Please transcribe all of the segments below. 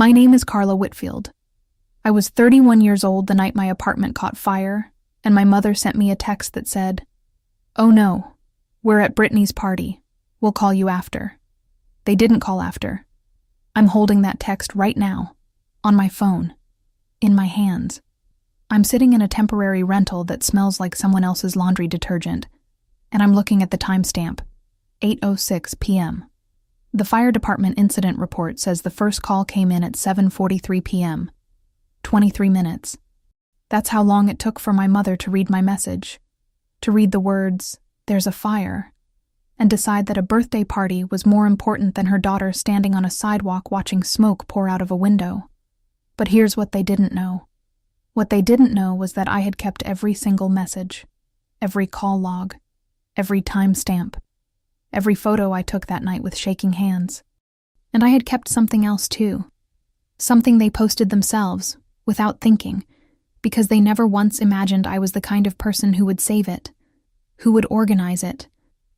My name is Carla Whitfield. I was 31 years old the night my apartment caught fire, and my mother sent me a text that said, "Oh no, we're at Brittany's party. We'll call you after." They didn't call after. I'm holding that text right now, on my phone, in my hands. I'm sitting in a temporary rental that smells like someone else's laundry detergent, and I'm looking at the timestamp, 8:06 p.m. The fire department incident report says the first call came in at 7:43 p.m., 23 minutes. That's how long it took for my mother to read my message, to read the words, "There's a fire," and decide that a birthday party was more important than her daughter standing on a sidewalk watching smoke pour out of a window. But here's what they didn't know. What they didn't know was that I had kept every single message, every call log, every timestamp, every photo I took that night with shaking hands. And I had kept something else too. Something they posted themselves, without thinking, because they never once imagined I was the kind of person who would save it, who would organize it,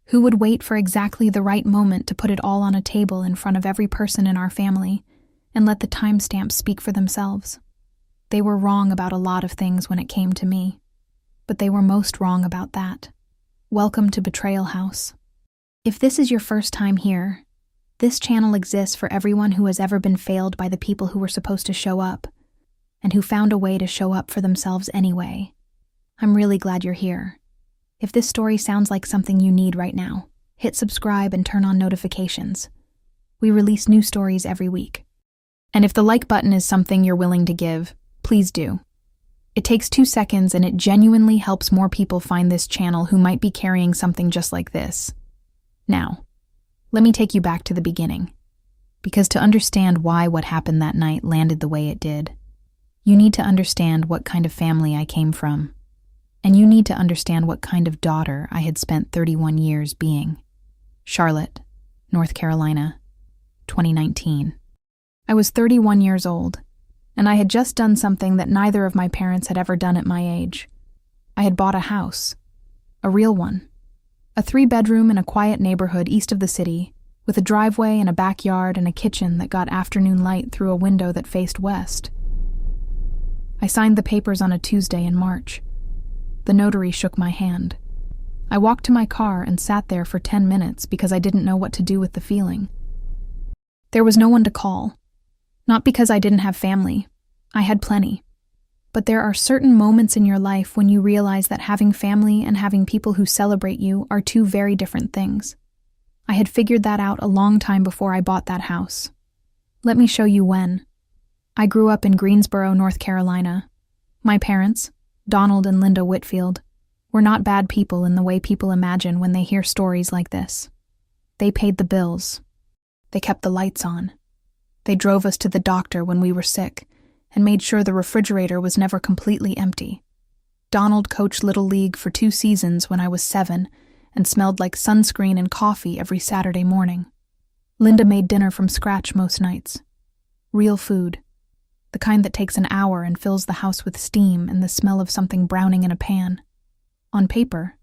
who would wait for exactly the right moment to put it all on a table in front of every person in our family and let the timestamps speak for themselves. They were wrong about a lot of things when it came to me, but they were most wrong about that. Welcome to Betrayal House. If this is your first time here, this channel exists for everyone who has ever been failed by the people who were supposed to show up, and who found a way to show up for themselves anyway. I'm really glad you're here. If this story sounds like something you need right now, hit subscribe and turn on notifications. We release new stories every week. And if the like button is something you're willing to give, please do. It takes 2 seconds and it genuinely helps more people find this channel who might be carrying something just like this. Now, let me take you back to the beginning, because to understand why what happened that night landed the way it did, you need to understand what kind of family I came from, and you need to understand what kind of daughter I had spent 31 years being. Charlotte, North Carolina, 2019. I was 31 years old, and I had just done something that neither of my parents had ever done at my age. I had bought a house, a real one. A 3-bedroom in a quiet neighborhood east of the city, with a driveway and a backyard and a kitchen that got afternoon light through a window that faced west. I signed the papers on a Tuesday in March. The notary shook my hand. I walked to my car and sat there for 10 minutes because I didn't know what to do with the feeling. There was no one to call. Not because I didn't have family. I had plenty. But there are certain moments in your life when you realize that having family and having people who celebrate you are two very different things. I had figured that out a long time before I bought that house. Let me show you when. I grew up in Greensboro, North Carolina. My parents, Donald and Linda Whitfield, were not bad people in the way people imagine when they hear stories like this. They paid the bills. They kept the lights on. They drove us to the doctor when we were sick, and made sure the refrigerator was never completely empty. Donald coached Little League for 2 seasons when I was 7 and smelled like sunscreen and coffee every Saturday morning. Linda made dinner from scratch most nights. Real food. The kind that takes an hour and fills the house with steam and the smell of something browning in a pan. On paper,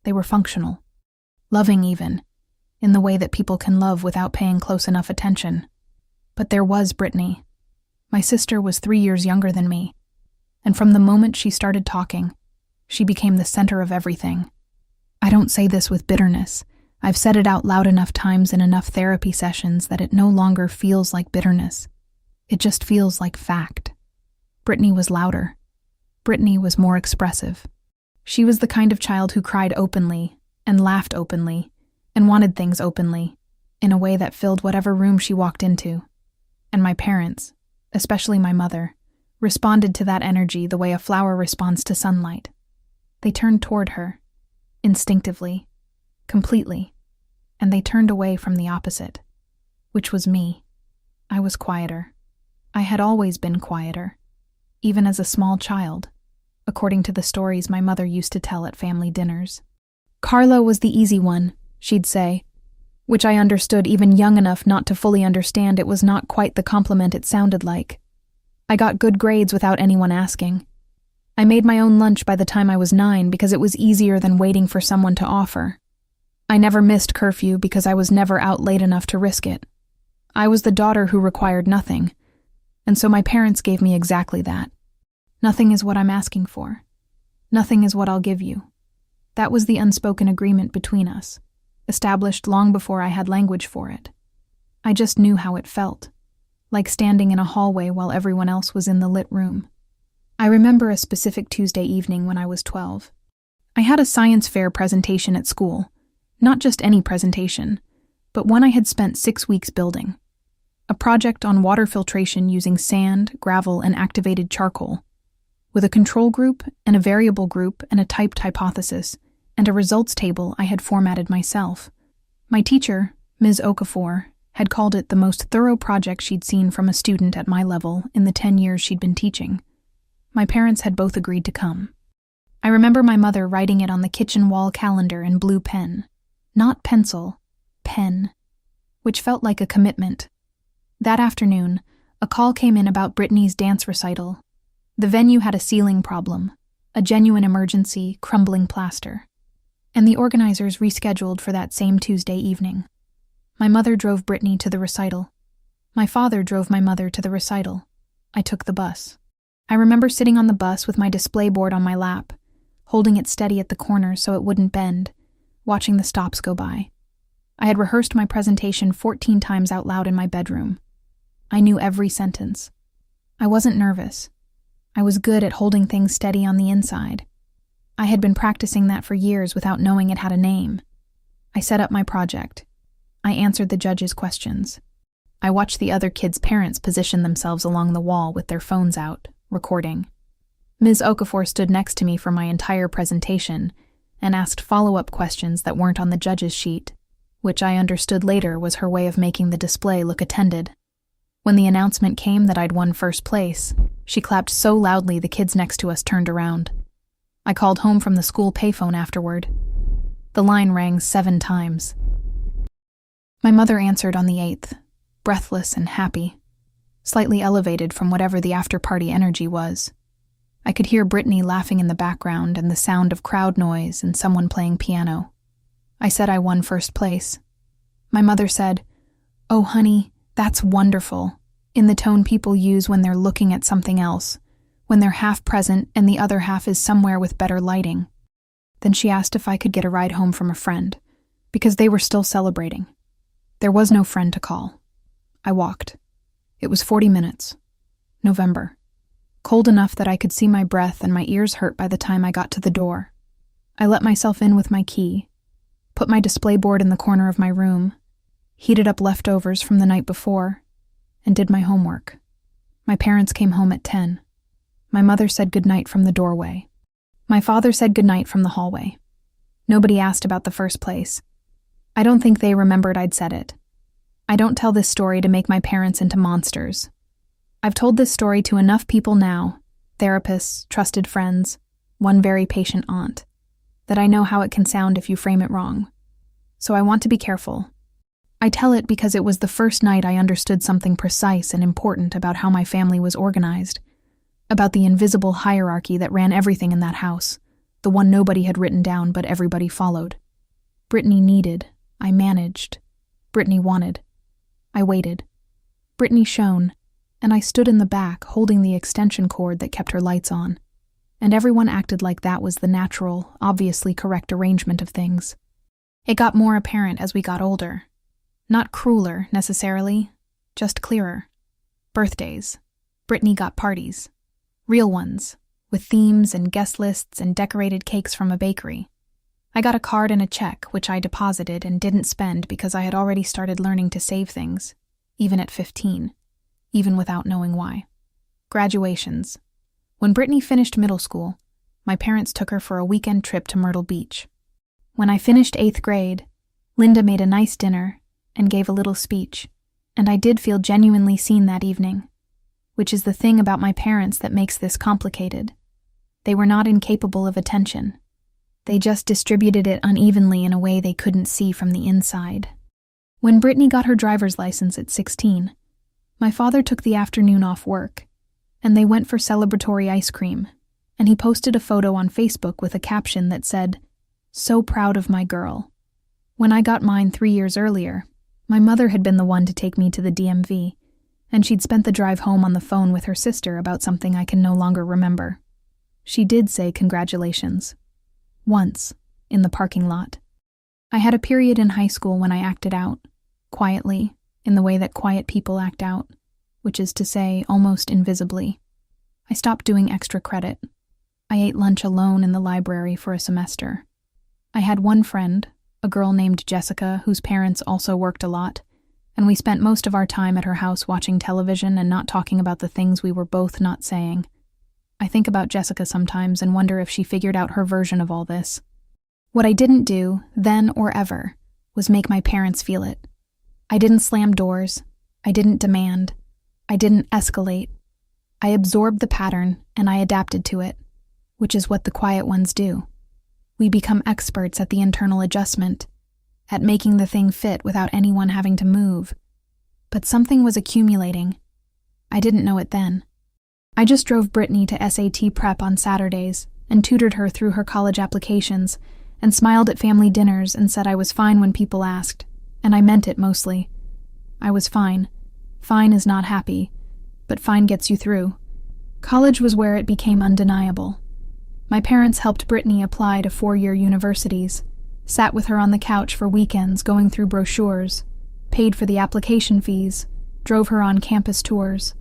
they were functional. Loving even, in the way that people can love without paying close enough attention. But there was Brittany. My sister was 3 years younger than me, and from the moment she started talking, she became the center of everything. I don't say this with bitterness. I've said it out loud enough times in enough therapy sessions that it no longer feels like bitterness. It just feels like fact. Brittany was louder. Brittany was more expressive. She was the kind of child who cried openly, and laughed openly, and wanted things openly, in a way that filled whatever room she walked into. And my parents, especially my mother, responded to that energy the way a flower responds to sunlight. They turned toward her, instinctively, completely, and they turned away from the opposite, which was me. I was quieter. I had always been quieter, even as a small child, according to the stories my mother used to tell at family dinners. Carla was the easy one, she'd say, which I understood even young enough not to fully understand it was not quite the compliment it sounded like. I got good grades without anyone asking. I made my own lunch by the time I was 9 because it was easier than waiting for someone to offer. I never missed curfew because I was never out late enough to risk it. I was the daughter who required nothing. And so my parents gave me exactly that. Nothing is what I'm asking for. Nothing is what I'll give you. That was the unspoken agreement between us, established long before I had language for it. I just knew how it felt, like standing in a hallway while everyone else was in the lit room. I remember a specific Tuesday evening when I was 12. I had a science fair presentation at school, not just any presentation, but one I had spent 6 weeks building. A project on water filtration using sand, gravel, and activated charcoal, with a control group and a variable group and a typed hypothesis, and a results table I had formatted myself. My teacher, Ms. Okafor, had called it the most thorough project she'd seen from a student at my level in the 10 years she'd been teaching. My parents had both agreed to come. I remember my mother writing it on the kitchen wall calendar in blue pen. Not pencil, pen, which felt like a commitment. That afternoon, a call came in about Brittany's dance recital. The venue had a ceiling problem, a genuine emergency, crumbling plaster. And the organizers rescheduled for that same Tuesday evening. My mother drove Brittany to the recital. My father drove my mother to the recital. I took the bus. I remember sitting on the bus with my display board on my lap, holding it steady at the corners so it wouldn't bend, watching the stops go by. I had rehearsed my presentation 14 times out loud in my bedroom. I knew every sentence. I wasn't nervous. I was good at holding things steady on the inside. I had been practicing that for years without knowing it had a name. I set up my project. I answered the judge's questions. I watched the other kids' parents position themselves along the wall with their phones out, recording. Ms. Okafor stood next to me for my entire presentation and asked follow-up questions that weren't on the judge's sheet, which I understood later was her way of making the display look attended. When the announcement came that I'd won first place, she clapped so loudly the kids next to us turned around. I called home from the school payphone afterward. The line rang 7 times. My mother answered on the 8th, breathless and happy, slightly elevated from whatever the after-party energy was. I could hear Brittany laughing in the background and the sound of crowd noise and someone playing piano. I said I won first place. My mother said, "Oh, honey, that's wonderful," in the tone people use when they're looking at something else, when they're half present and the other half is somewhere with better lighting. Then she asked if I could get a ride home from a friend, because they were still celebrating. There was no friend to call. I walked. It was 40 minutes. November. Cold enough that I could see my breath and my ears hurt by the time I got to the door. I let myself in with my key, put my display board in the corner of my room, heated up leftovers from the night before, and did my homework. My parents came home at 10. My mother said goodnight from the doorway. My father said goodnight from the hallway. Nobody asked about the first place. I don't think they remembered I'd said it. I don't tell this story to make my parents into monsters. I've told this story to enough people now, therapists, trusted friends, one very patient aunt, that I know how it can sound if you frame it wrong. So I want to be careful. I tell it because it was the first night I understood something precise and important about how my family was organized, about the invisible hierarchy that ran everything in that house, the one nobody had written down but everybody followed. Brittany needed, I managed. Brittany wanted. I waited. Brittany shone, and I stood in the back holding the extension cord that kept her lights on. And everyone acted like that was the natural, obviously correct arrangement of things. It got more apparent as we got older. Not crueler, necessarily, just clearer. Birthdays. Brittany got parties. Real ones, with themes and guest lists and decorated cakes from a bakery. I got a card and a check, which I deposited and didn't spend because I had already started learning to save things, even at 15, even without knowing why. Graduations. When Brittany finished middle school, my parents took her for a weekend trip to Myrtle Beach. When I finished 8th grade, Linda made a nice dinner and gave a little speech, and I did feel genuinely seen that evening, which is the thing about my parents that makes this complicated. They were not incapable of attention. They just distributed it unevenly in a way they couldn't see from the inside. When Brittany got her driver's license at 16, my father took the afternoon off work, and they went for celebratory ice cream, and he posted a photo on Facebook with a caption that said, "So proud of my girl." When I got mine 3 years earlier, my mother had been the one to take me to the DMV, and she'd spent the drive home on the phone with her sister about something I can no longer remember. She did say congratulations. Once, in the parking lot. I had a period in high school when I acted out, quietly, in the way that quiet people act out, which is to say, almost invisibly. I stopped doing extra credit. I ate lunch alone in the library for a semester. I had one friend, a girl named Jessica, whose parents also worked a lot, and we spent most of our time at her house watching television and not talking about the things we were both not saying. I think about Jessica sometimes and wonder if she figured out her version of all this. What I didn't do, then or ever, was make my parents feel it. I didn't slam doors. I didn't demand. I didn't escalate. I absorbed the pattern and I adapted to it, which is what the quiet ones do. We become experts at the internal adjustment, at making the thing fit without anyone having to move. But something was accumulating. I didn't know it then. I just drove Brittany to SAT prep on Saturdays and tutored her through her college applications and smiled at family dinners and said I was fine when people asked, and I meant it mostly. I was fine. Fine is not happy, but fine gets you through. College was where it became undeniable. My parents helped Brittany apply to 4-year universities, sat with her on the couch for weekends going through brochures, paid for the application fees, drove her on campus tours.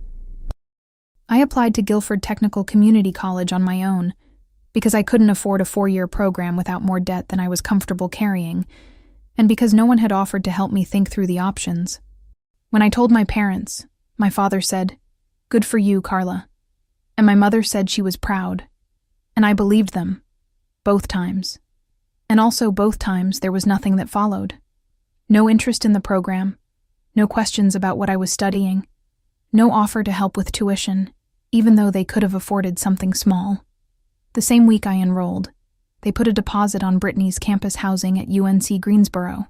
I applied to Guilford Technical Community College on my own, because I couldn't afford a 4-year program without more debt than I was comfortable carrying, and because no one had offered to help me think through the options. When I told my parents, my father said, "Good for you, Carla." And my mother said she was proud. And I believed them, both times. And also both times there was nothing that followed. No interest in the program, no questions about what I was studying, no offer to help with tuition, even though they could have afforded something small. The same week I enrolled, they put a deposit on Brittany's campus housing at UNC Greensboro.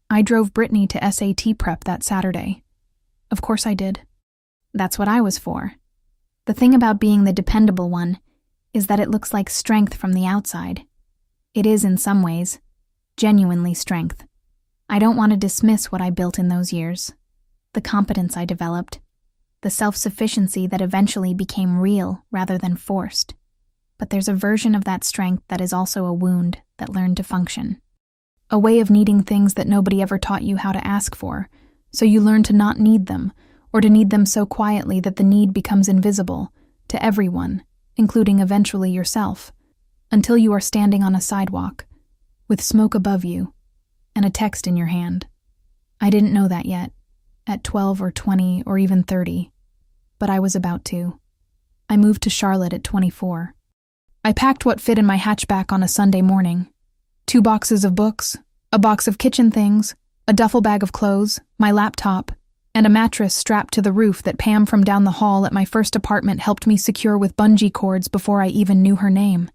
I drove Brittany to SAT prep that Saturday. Of course I did. That's what I was for. The thing about being the dependable one is that it looks like strength from the outside. It is in some ways, genuinely strength. I don't want to dismiss what I built in those years, the competence I developed, the self-sufficiency that eventually became real rather than forced. But there's a version of that strength that is also a wound that learned to function. A way of needing things that nobody ever taught you how to ask for, so you learn to not need them, or to need them so quietly that the need becomes invisible to everyone, including eventually yourself, until you are standing on a sidewalk, with smoke above you, and a text in your hand. I didn't know that yet, at 12 or 20 or even 30, but I was about to. I moved to Charlotte at 24. I packed what fit in my hatchback on a Sunday morning. 2 boxes of books, a box of kitchen things, a duffel bag of clothes, my laptop, and a mattress strapped to the roof that Pam from down the hall at my first apartment helped me secure with bungee cords before I even knew her name.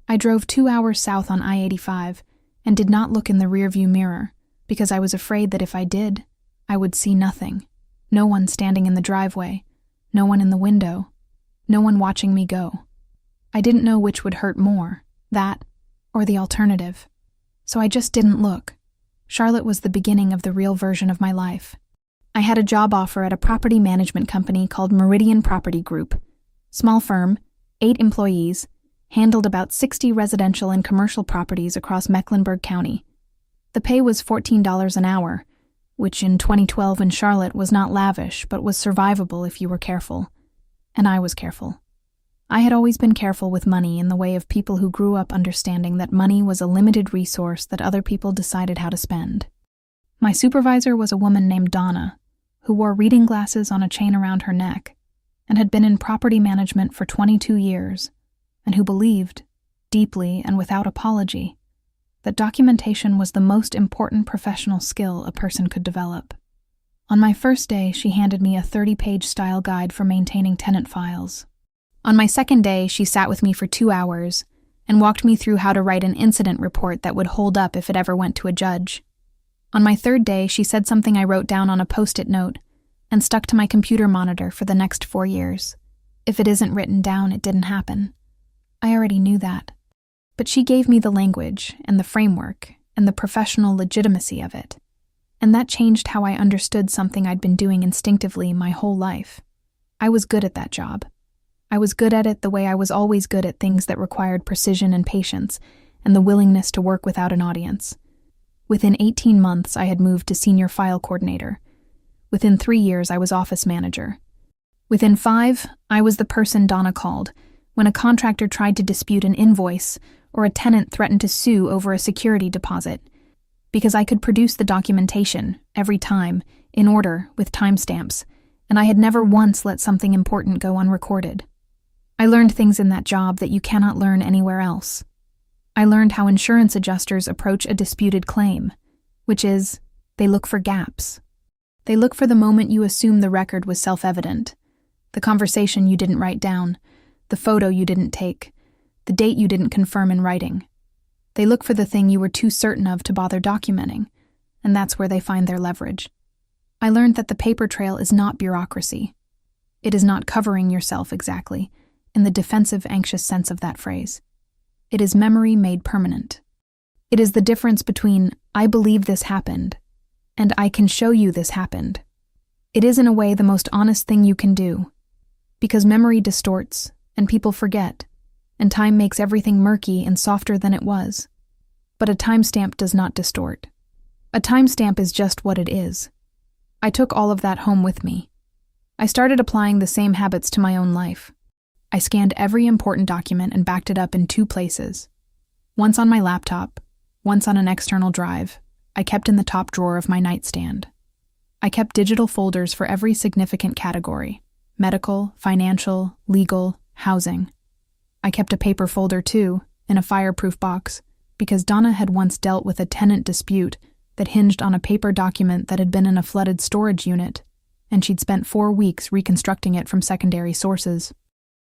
I drove 2 hours south on I-85 and did not look in the rearview mirror because I was afraid that if I did, I would see nothing. No one standing in the driveway, no one in the window, no one watching me go. I didn't know which would hurt more, that or the alternative. So I just didn't look. Charlotte was the beginning of the real version of my life. I had a job offer at a property management company called Meridian Property Group. Small firm, 8 employees, handled about 60 residential and commercial properties across Mecklenburg County. The pay was $14 an hour, which in 2012 in Charlotte was not lavish but was survivable if you were careful. And I was careful. I had always been careful with money in the way of people who grew up understanding that money was a limited resource that other people decided how to spend. My supervisor was a woman named Donna, who wore reading glasses on a chain around her neck, and had been in property management for 22 years, and who believed, deeply and without apology, that documentation was the most important professional skill a person could develop. On my first day, she handed me a 30-page style guide for maintaining tenant files. On my second day, she sat with me for 2 hours and walked me through how to write an incident report that would hold up if it ever went to a judge. On my third day, she said something I wrote down on a Post-it note and stuck to my computer monitor for the next 4 years. If it isn't written down, it didn't happen. I already knew that. But she gave me the language and the framework and the professional legitimacy of it. And that changed how I understood something I'd been doing instinctively my whole life. I was good at that job. I was good at it the way I was always good at things that required precision and patience, and the willingness to work without an audience. Within 18 months, I had moved to senior file coordinator. Within 3 years, I was office manager. Within 5, I was the person Donna called when a contractor tried to dispute an invoice or a tenant threatened to sue over a security deposit, because I could produce the documentation, every time, in order, with timestamps, and I had never once let something important go unrecorded. I learned things in that job that you cannot learn anywhere else. I learned how insurance adjusters approach a disputed claim, which is, they look for gaps. They look for the moment you assume the record was self-evident, the conversation you didn't write down, the photo you didn't take, the date you didn't confirm in writing. They look for the thing you were too certain of to bother documenting, and that's where they find their leverage. I learned that the paper trail is not bureaucracy. It is not covering yourself exactly, in the defensive, anxious sense of that phrase. It is memory made permanent. It is the difference between, I believe this happened, and I can show you this happened. It is in a way the most honest thing you can do, because memory distorts, and people forget, and time makes everything murky and softer than it was. But a timestamp does not distort. A timestamp is just what it is. I took all of that home with me. I started applying the same habits to my own life. I scanned every important document and backed it up in 2 places. Once on my laptop, once on an external drive, I kept in the top drawer of my nightstand. I kept digital folders for every significant category: medical, financial, legal, housing. I kept a paper folder too, in a fireproof box, because Donna had once dealt with a tenant dispute that hinged on a paper document that had been in a flooded storage unit, and she'd spent 4 weeks reconstructing it from secondary sources.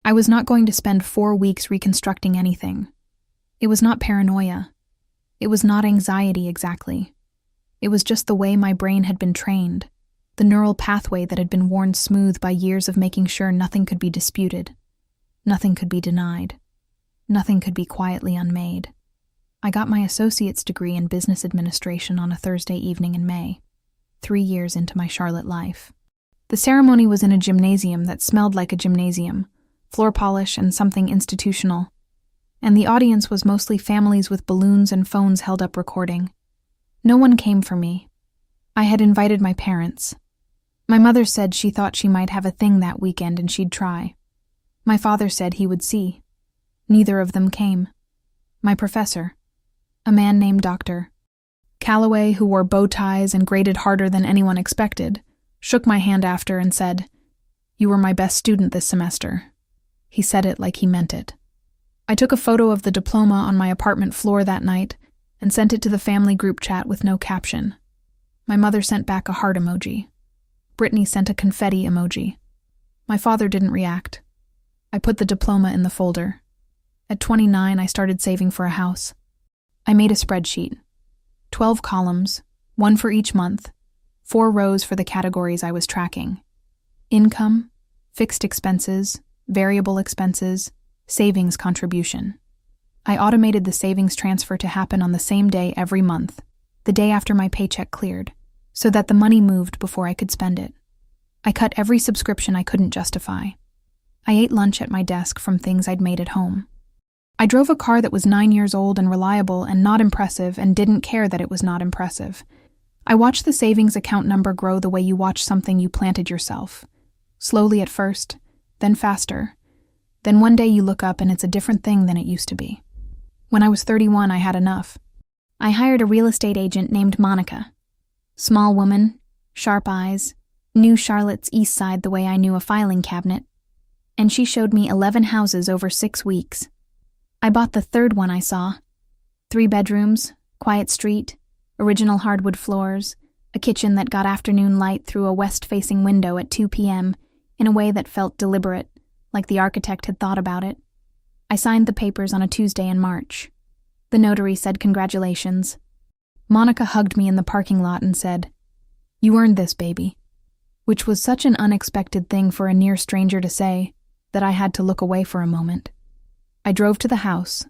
I was not going to spend 4 weeks reconstructing anything. It was not paranoia. It was not anxiety exactly. It was just the way my brain had been trained, the neural pathway that had been worn smooth by years of making sure nothing could be disputed. Nothing could be denied. Nothing could be quietly unmade. I got my associate's degree in business administration on a Thursday evening in May, 3 years into my Charlotte life. The ceremony was in a gymnasium that smelled like a gymnasium, floor polish and something institutional, and the audience was mostly families with balloons and phones held up recording. No one came for me. I had invited my parents. My mother said she thought she might have a thing that weekend and she'd try. My father said he would see. Neither of them came. My professor, a man named Dr. Calloway, who wore bow ties and graded harder than anyone expected, shook my hand after and said, "You were my best student this semester." He said it like he meant it. I took a photo of the diploma on my apartment floor that night and sent it to the family group chat with no caption. My mother sent back a heart emoji. Brittany sent a confetti emoji. My father didn't react. I put the diploma in the folder. At 29, I started saving for a house. I made a spreadsheet. 12 columns, 1 for each month, 4 rows for the categories I was tracking: income, fixed expenses, variable expenses, savings contribution. I automated the savings transfer to happen on the same day every month, the day after my paycheck cleared, so that the money moved before I could spend it. I cut every subscription I couldn't justify. I ate lunch at my desk from things I'd made at home. I drove a car that was 9 years old and reliable and not impressive and didn't care that it was not impressive. I watched the savings account number grow the way you watch something you planted yourself. Slowly at first, then faster. Then one day you look up and it's a different thing than it used to be. When I was 31, I had enough. I hired a real estate agent named Monica. Small woman, sharp eyes, knew Charlotte's East Side the way I knew a filing cabinet, and she showed me 11 houses over 6 weeks. I bought the third one I saw. 3 bedrooms, quiet street, original hardwood floors, a kitchen that got afternoon light through a west-facing window at 2 p.m. in a way that felt deliberate, like the architect had thought about it. I signed the papers on a Tuesday in March. The notary said congratulations. Monica hugged me in the parking lot and said, "You earned this, baby," which was such an unexpected thing for a near stranger to say that I had to look away for a moment. I drove to the house,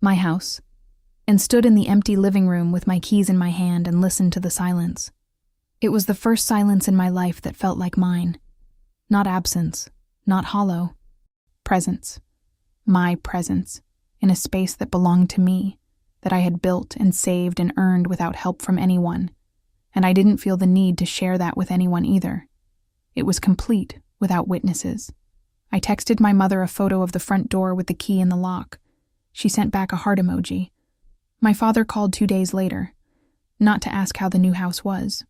my house, and stood in the empty living room with my keys in my hand and listened to the silence. It was the first silence in my life that felt like mine. Not absence, not hollow. Presence. My presence, in a space that belonged to me, that I had built and saved and earned without help from anyone, and I didn't feel the need to share that with anyone either. It was complete without witnesses. I texted my mother a photo of the front door with the key in the lock. She sent back a heart emoji. My father called 2 days later, not to ask how the new house was,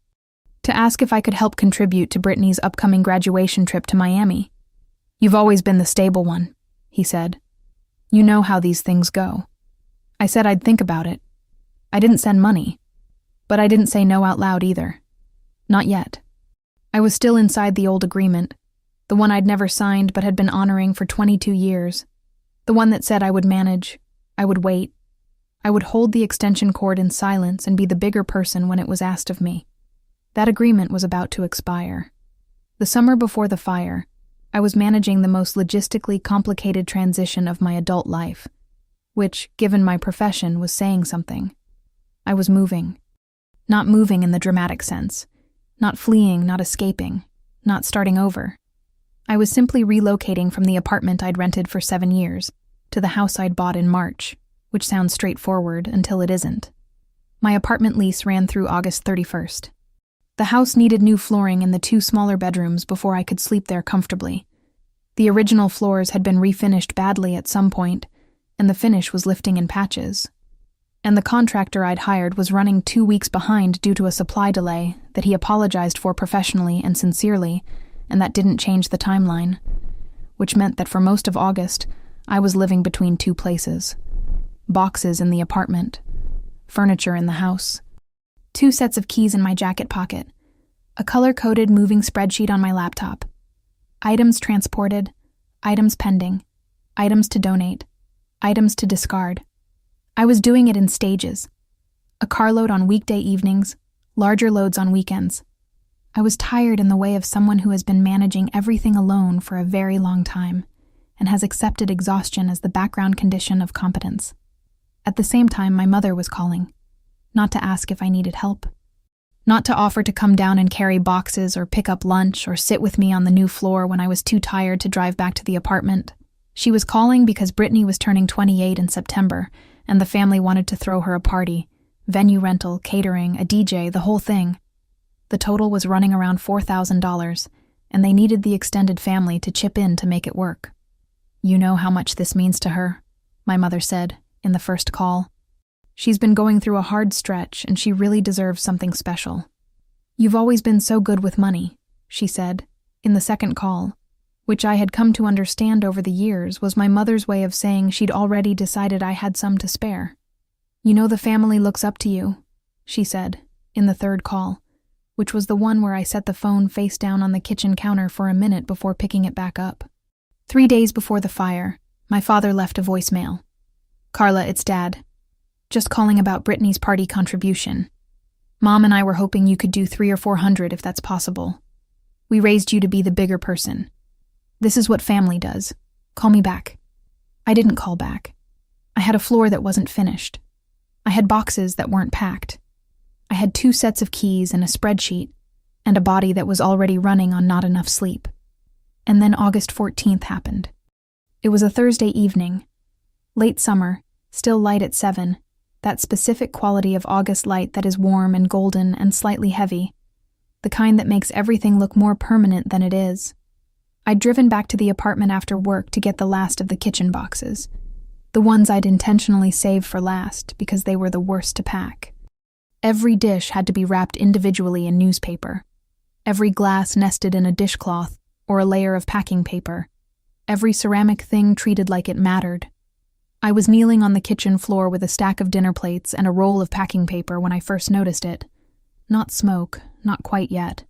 to ask if I could help contribute to Brittany's upcoming graduation trip to Miami. "You've always been the stable one," he said. "You know how these things go." I said I'd think about it. I didn't send money, but I didn't say no out loud either. Not yet. I was still inside the old agreement, the one I'd never signed but had been honoring for 22 years, the one that said I would manage, I would wait, I would hold the extension cord in silence and be the bigger person when it was asked of me. That agreement was about to expire. The summer before the fire, I was managing the most logistically complicated transition of my adult life, which, given my profession, was saying something. I was moving. Not moving in the dramatic sense. Not fleeing, not escaping, not starting over. I was simply relocating from the apartment I'd rented for 7 years to the house I'd bought in March, which sounds straightforward until it isn't. My apartment lease ran through August 31st. The house needed new flooring in the 2 smaller bedrooms before I could sleep there comfortably. The original floors had been refinished badly at some point, and the finish was lifting in patches. And the contractor I'd hired was running 2 weeks behind due to a supply delay that he apologized for professionally and sincerely, and that didn't change the timeline, which meant that for most of August, I was living between 2 places. Boxes in the apartment, furniture in the house, 2 sets of keys in my jacket pocket, a color-coded moving spreadsheet on my laptop, items transported, items pending, items to donate, items to discard. I was doing it in stages. A carload on weekday evenings, larger loads on weekends. I was tired in the way of someone who has been managing everything alone for a very long time and has accepted exhaustion as the background condition of competence. At the same time, my mother was calling, not to ask if I needed help, not to offer to come down and carry boxes or pick up lunch or sit with me on the new floor when I was too tired to drive back to the apartment. She was calling because Brittany was turning 28 in September, and the family wanted to throw her a party, venue rental, catering, a DJ, the whole thing. The total was running around $4,000, and they needed the extended family to chip in to make it work. "You know how much this means to her," my mother said in the first call. "She's been going through a hard stretch, and she really deserves something special." "You've always been so good with money," she said in the second call, which I had come to understand over the years was my mother's way of saying she'd already decided I had some to spare. "You know the family looks up to you," she said in the third call, which was the one where I set the phone face down on the kitchen counter for a minute before picking it back up. 3 days before the fire, my father left a voicemail. "Carla, it's Dad. Just calling about Brittany's party contribution. Mom and I were hoping you could do 300 or 400 if that's possible. We raised you to be the bigger person. This is what family does. Call me back." I didn't call back. I had a floor that wasn't finished. I had boxes that weren't packed. I had 2 sets of keys and a spreadsheet, and a body that was already running on not enough sleep. And then August 14th happened. It was a Thursday evening. Late summer, still light at 7, that specific quality of August light that is warm and golden and slightly heavy, the kind that makes everything look more permanent than it is. I'd driven back to the apartment after work to get the last of the kitchen boxes, the ones I'd intentionally saved for last because they were the worst to pack. Every dish had to be wrapped individually in newspaper, every glass nested in a dishcloth or a layer of packing paper, every ceramic thing treated like it mattered. I was kneeling on the kitchen floor with a stack of dinner plates and a roll of packing paper when I first noticed it. Not smoke, not quite yet.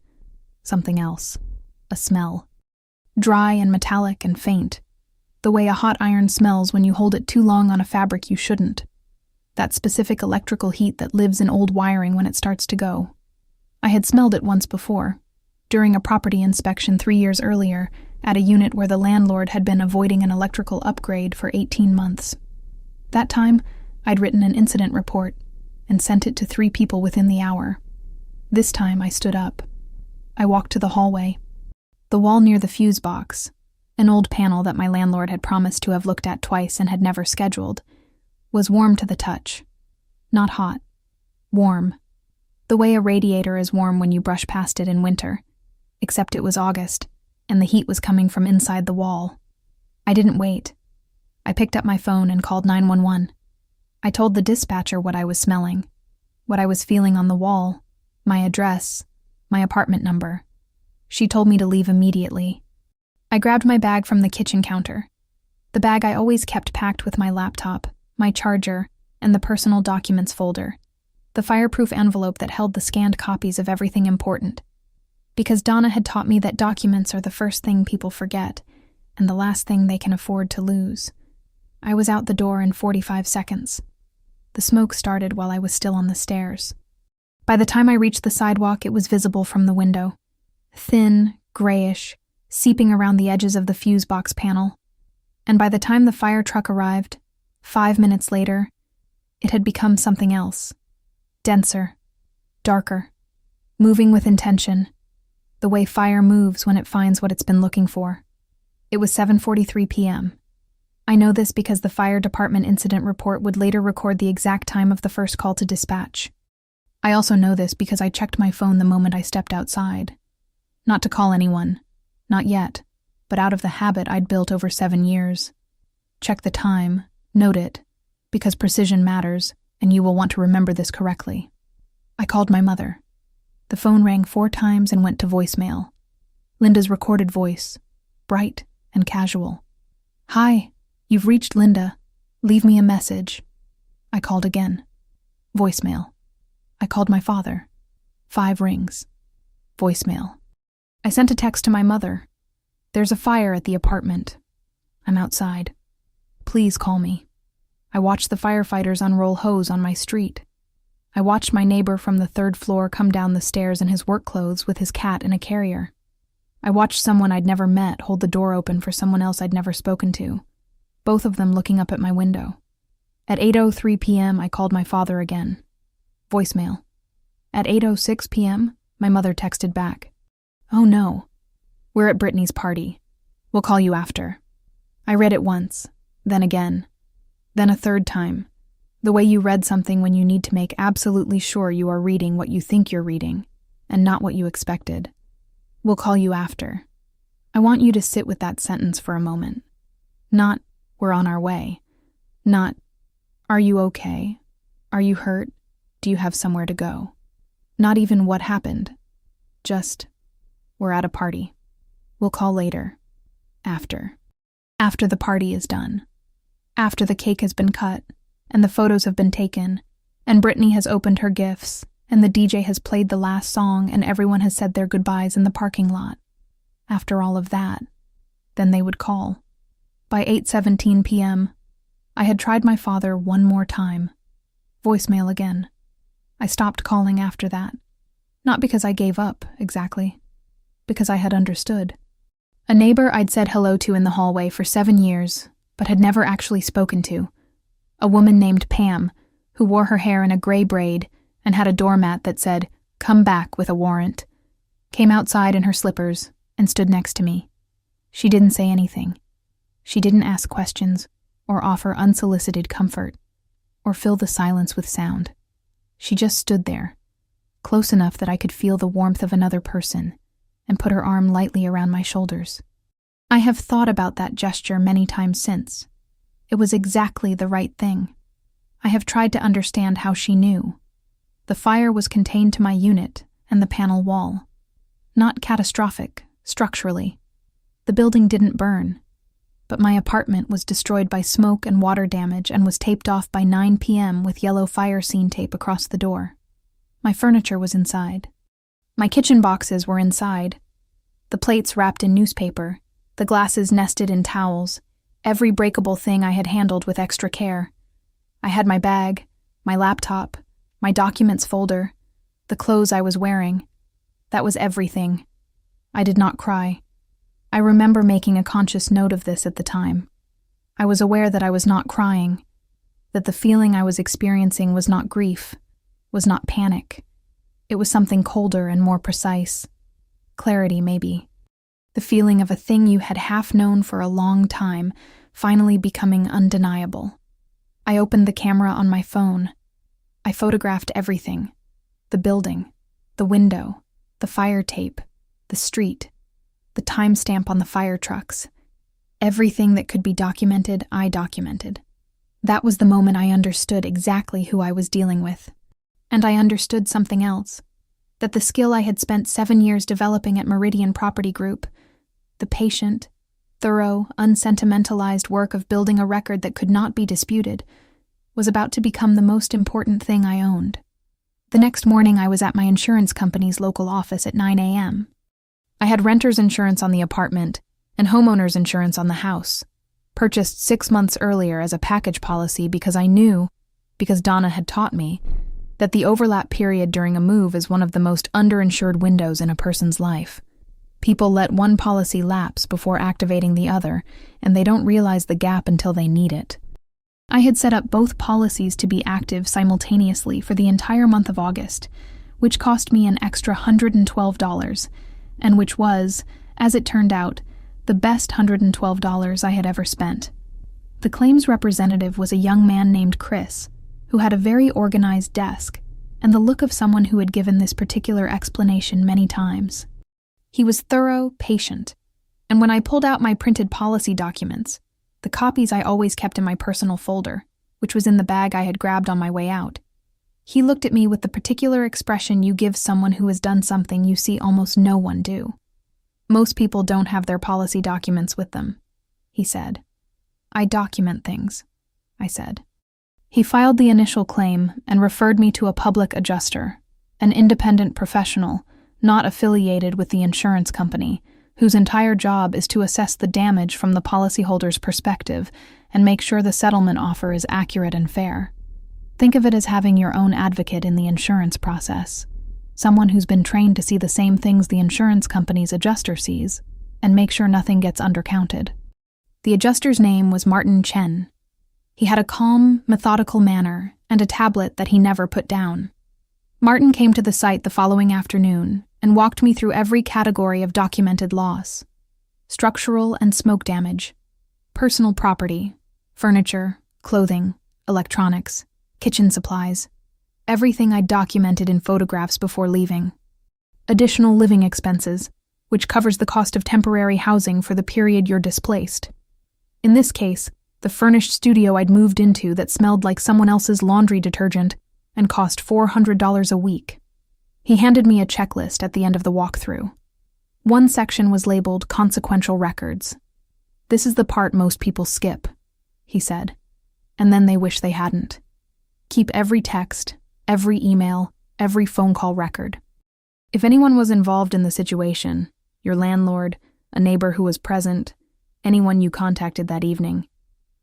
Something else. A smell. Dry and metallic and faint. The way a hot iron smells when you hold it too long on a fabric you shouldn't. That specific electrical heat that lives in old wiring when it starts to go. I had smelled it once before, during a property inspection 3 years earlier, at a unit where the landlord had been avoiding an electrical upgrade for 18 months. That time, I'd written an incident report and sent it to 3 people within the hour. This time I stood up. I walked to the hallway. The wall near the fuse box, an old panel that my landlord had promised to have looked at twice and had never scheduled, was warm to the touch. Not hot. Warm. The way a radiator is warm when you brush past it in winter. Except it was August, and the heat was coming from inside the wall. I didn't wait. I picked up my phone and called 911. I told the dispatcher what I was smelling, what I was feeling on the wall, my address, my apartment number. She told me to leave immediately. I grabbed my bag from the kitchen counter, the bag I always kept packed with my laptop, my charger, and the personal documents folder, the fireproof envelope that held the scanned copies of everything important. Because Donna had taught me that documents are the first thing people forget, and the last thing they can afford to lose. I was out the door in 45 seconds. The smoke started while I was still on the stairs. By the time I reached the sidewalk, it was visible from the window. Thin, grayish, seeping around the edges of the fuse box panel. And by the time the fire truck arrived, 5 minutes later, it had become something else. Denser, darker, moving with intention, the way fire moves when it finds what it's been looking for. It was 7:43 p.m. I know this because the fire department incident report would later record the exact time of the first call to dispatch. I also know this because I checked my phone the moment I stepped outside. Not to call anyone, not yet, but out of the habit I'd built over 7 years. Check the time, note it, because precision matters, and you will want to remember this correctly. I called my mother. The phone rang 4 times and went to voicemail. Linda's recorded voice, bright and casual. "Hi, you've reached Linda. Leave me a message." I called again. Voicemail. I called my father. 5 rings. Voicemail. I sent a text to my mother. "There's a fire at the apartment. I'm outside. Please call me." I watched the firefighters unroll hose on my street. I watched my neighbor from the 3rd floor come down the stairs in his work clothes with his cat in a carrier. I watched someone I'd never met hold the door open for someone else I'd never spoken to, both of them looking up at my window. At 8:03 p.m., I called my father again. Voicemail. At 8:06 p.m., my mother texted back. "Oh no, we're at Brittany's party. We'll call you after." I read it once, then again, then a 3rd time, the way you read something when you need to make absolutely sure you are reading what you think you're reading, and not what you expected. "We'll call you after." I want you to sit with that sentence for a moment. Not, "We're on our way." Not, "Are you okay? Are you hurt? Do you have somewhere to go?" Not even what happened. Just, "We're at a party. We'll call later. After." After the party is done. After the cake has been cut, and the photos have been taken, and Brittany has opened her gifts, and the DJ has played the last song, and everyone has said their goodbyes in the parking lot. After all of that, then they would call. By 8:17 p.m., I had tried my father one more time. Voicemail again. I stopped calling after that. Not because I gave up, exactly. Because I had understood. A neighbor I'd said hello to in the hallway for 7 years, but had never actually spoken to. A woman named Pam, who wore her hair in a gray braid and had a doormat that said, "Come back with a warrant," came outside in her slippers and stood next to me. She didn't say anything. She didn't ask questions or offer unsolicited comfort or fill the silence with sound. She just stood there, close enough that I could feel the warmth of another person, and put her arm lightly around my shoulders. I have thought about that gesture many times since. It was exactly the right thing. I have tried to understand how she knew. The fire was contained to my unit and the panel wall. Not catastrophic, structurally. The building didn't burn, but my apartment was destroyed by smoke and water damage and was taped off by 9 p.m. with yellow fire scene tape across the door. My furniture was inside. My kitchen boxes were inside. The plates wrapped in newspaper, the glasses nested in towels, every breakable thing I had handled with extra care. I had my bag, my laptop, my documents folder, the clothes I was wearing. That was everything. I did not cry. I remember making a conscious note of this at the time. I was aware that I was not crying, that the feeling I was experiencing was not grief, was not panic. It was something colder and more precise. Clarity, maybe. The feeling of a thing you had half known for a long time, finally becoming undeniable. I opened the camera on my phone. I photographed everything. The building, the window, the fire tape, the street, the timestamp on the fire trucks. Everything that could be documented, I documented. That was the moment I understood exactly who I was dealing with. And I understood something else. That the skill I had spent 7 years developing at Meridian Property Group, the patient, thorough, unsentimentalized work of building a record that could not be disputed, was about to become the most important thing I owned. The next morning I was at my insurance company's local office at 9 a.m. I had renter's insurance on the apartment and homeowner's insurance on the house, purchased 6 months earlier as a package policy because I knew, because Donna had taught me, that the overlap period during a move is one of the most underinsured windows in a person's life. People let one policy lapse before activating the other, and they don't realize the gap until they need it. I had set up both policies to be active simultaneously for the entire month of August, which cost me an extra $112, and which was, as it turned out, the best $112 I had ever spent. The claims representative was a young man named Chris, who had a very organized desk and the look of someone who had given this particular explanation many times. He was thorough, patient, and when I pulled out my printed policy documents, the copies I always kept in my personal folder, which was in the bag I had grabbed on my way out, he looked at me with the particular expression you give someone who has done something you see almost no one do. Most people don't have their policy documents with them, he said. I document things, I said. He filed the initial claim and referred me to a public adjuster, an independent professional, not affiliated with the insurance company, whose entire job is to assess the damage from the policyholder's perspective and make sure the settlement offer is accurate and fair. Think of it as having your own advocate in the insurance process, someone who's been trained to see the same things the insurance company's adjuster sees and make sure nothing gets undercounted. The adjuster's name was Martin Chen. He had a calm, methodical manner and a tablet that he never put down. Martin came to the site the following afternoon and walked me through every category of documented loss: structural and smoke damage, personal property, furniture, clothing, electronics, kitchen supplies, everything I documented in photographs before leaving. Additional living expenses, which covers the cost of temporary housing for the period you're displaced. In this case, the furnished studio I'd moved into that smelled like someone else's laundry detergent and cost $400 a week. He handed me a checklist at the end of the walkthrough. One section was labeled Consequential Records. This is the part most people skip, he said, and then they wish they hadn't. Keep every text, every email, every phone call record. If anyone was involved in the situation, your landlord, a neighbor who was present, anyone you contacted that evening,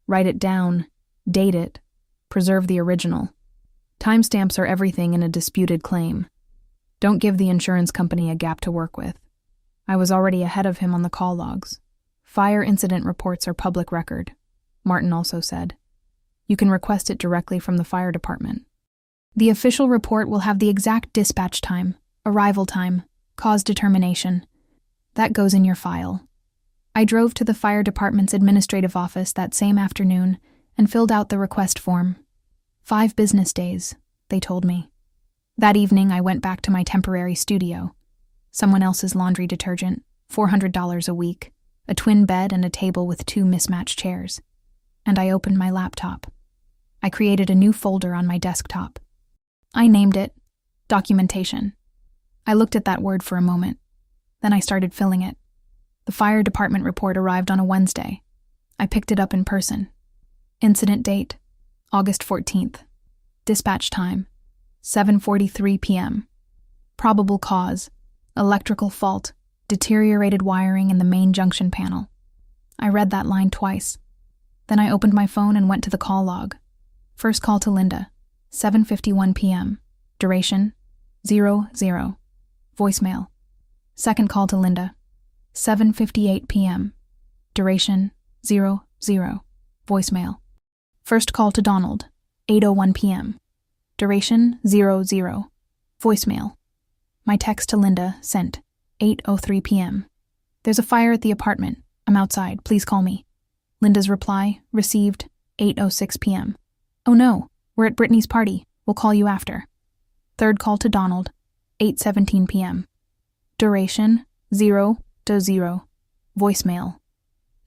write it down, date it, preserve the original. Timestamps are everything in a disputed claim. Don't give the insurance company a gap to work with. I was already ahead of him on the call logs. Fire incident reports are public record, Martin also said. You can request it directly from the fire department. The official report will have the exact dispatch time, arrival time, cause determination. That goes in your file. I drove to the fire department's administrative office that same afternoon and filled out the request form. 5 business days, they told me. That evening, I went back to my temporary studio. Someone else's laundry detergent, $400 a week, a twin bed and a table with 2 mismatched chairs. And I opened my laptop. I created a new folder on my desktop. I named it Documentation. I looked at that word for a moment. Then I started filling it. The fire department report arrived on a Wednesday. I picked it up in person. Incident date, August 14th. Dispatch time, 7:43 p.m. Probable cause, electrical fault, deteriorated wiring in the main junction panel. I read that line twice. Then I opened my phone and went to the call log. First call to Linda, 7:51 p.m. Duration, 00. Voicemail. Second call to Linda, 7:58 p.m. Duration, 00. Voicemail. First call to Donald, 8:01 p.m. Duration, 00. Voicemail. My text to Linda, sent, 8:03 p.m. There's a fire at the apartment. I'm outside. Please call me. Linda's reply, received, 8:06 p.m. Oh no, we're at Brittany's party. We'll call you after. Third call to Donald, 8:17 p.m. Duration, 0:0. Voicemail.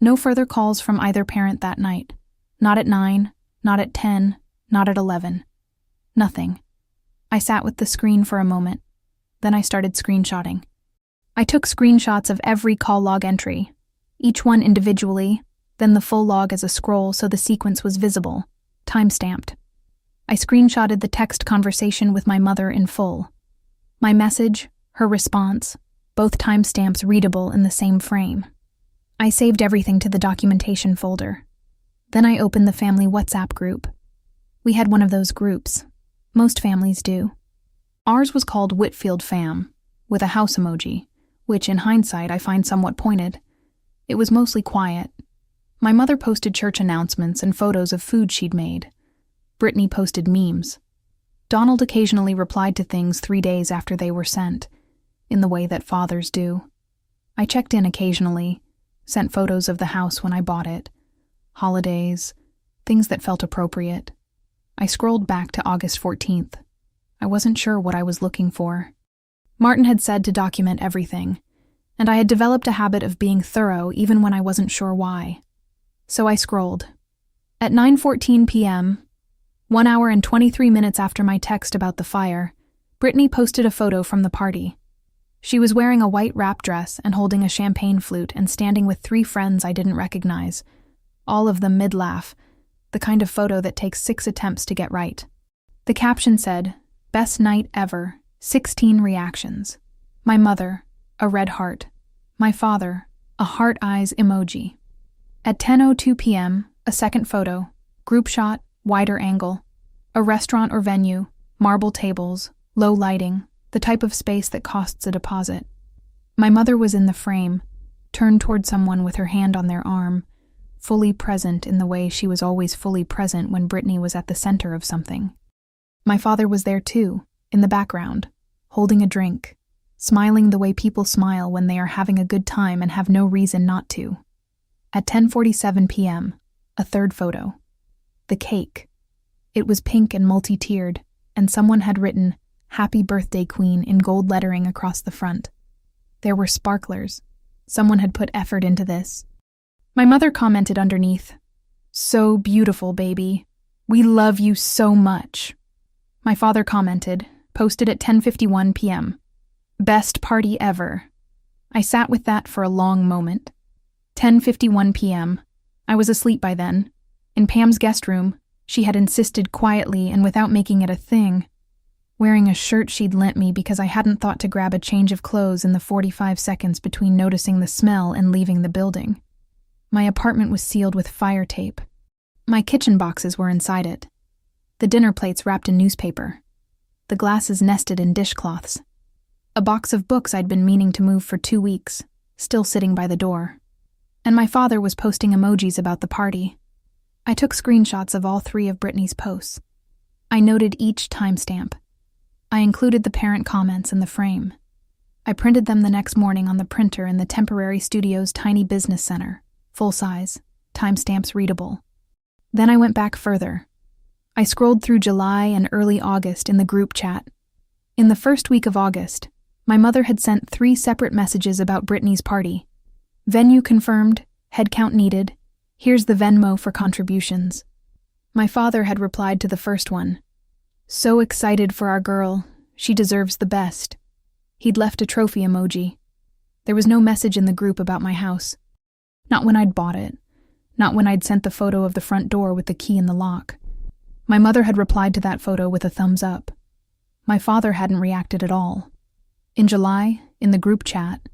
No further calls from either parent that night. Not at 9, not at 10, not at 11. Nothing. I sat with the screen for a moment. Then I started screenshotting. I took screenshots of every call log entry, each one individually, then the full log as a scroll so the sequence was visible, time-stamped. I screenshotted the text conversation with my mother in full. My message, her response, both timestamps readable in the same frame. I saved everything to the documentation folder. Then I opened the family WhatsApp group. We had one of those groups. Most families do. Ours was called Whitfield Fam, with a house emoji, which in hindsight I find somewhat pointed. It was mostly quiet. My mother posted church announcements and photos of food she'd made. Brittany posted memes. Donald occasionally replied to things 3 days after they were sent, in the way that fathers do. I checked in occasionally, sent photos of the house when I bought it, holidays, things that felt appropriate. I scrolled back to August 14th. I wasn't sure what I was looking for. Martin had said to document everything, and I had developed a habit of being thorough even when I wasn't sure why. So I scrolled. At 9:14 p.m., 1 hour and 23 minutes after my text about the fire, Brittany posted a photo from the party. She was wearing a white wrap dress and holding a champagne flute and standing with 3 friends I didn't recognize, all of them mid-laugh, the kind of photo that takes 6 attempts to get right. The caption said, "Best night ever, 16 reactions." My mother, a red heart. My father, a heart eyes emoji. At 10:02 p.m., a second photo, group shot, wider angle. A restaurant or venue, marble tables, low lighting, the type of space that costs a deposit. My mother was in the frame, turned toward someone with her hand on their arm, fully present in the way she was always fully present when Brittany was at the center of something. My father was there too, in the background, holding a drink, smiling the way people smile when they are having a good time and have no reason not to. At 10:47 p.m., a third photo. The cake. It was pink and multi-tiered, and someone had written, "Happy Birthday Queen" in gold lettering across the front. There were sparklers. Someone had put effort into this. My mother commented underneath, "So beautiful, baby. We love you so much." My father commented, posted at 10:51 p.m. "Best party ever." I sat with that for a long moment. 10:51 p.m. I was asleep by then. In Pam's guest room, she had insisted quietly and without making it a thing, wearing a shirt she'd lent me because I hadn't thought to grab a change of clothes in the 45 seconds between noticing the smell and leaving the building. My apartment was sealed with fire tape. My kitchen boxes were inside it. The dinner plates wrapped in newspaper. The glasses nested in dishcloths. A box of books I'd been meaning to move for 2 weeks, still sitting by the door. And my father was posting emojis about the party. I took screenshots of all 3 of Brittany's posts. I noted each timestamp. I included the parent comments in the frame. I printed them the next morning on the printer in the temporary studio's tiny business center, full size, timestamps readable. Then I went back further. I scrolled through July and early August in the group chat. In the first week of August, my mother had sent 3 separate messages about Brittany's party. Venue confirmed, head count needed, here's the Venmo for contributions. My father had replied to the first one. "So excited for our girl, she deserves the best." He'd left a trophy emoji. There was no message in the group about my house. Not when I'd bought it. Not when I'd sent the photo of the front door with the key in the lock. My mother had replied to that photo with a thumbs up. My father hadn't reacted at all. In July, in the group chat,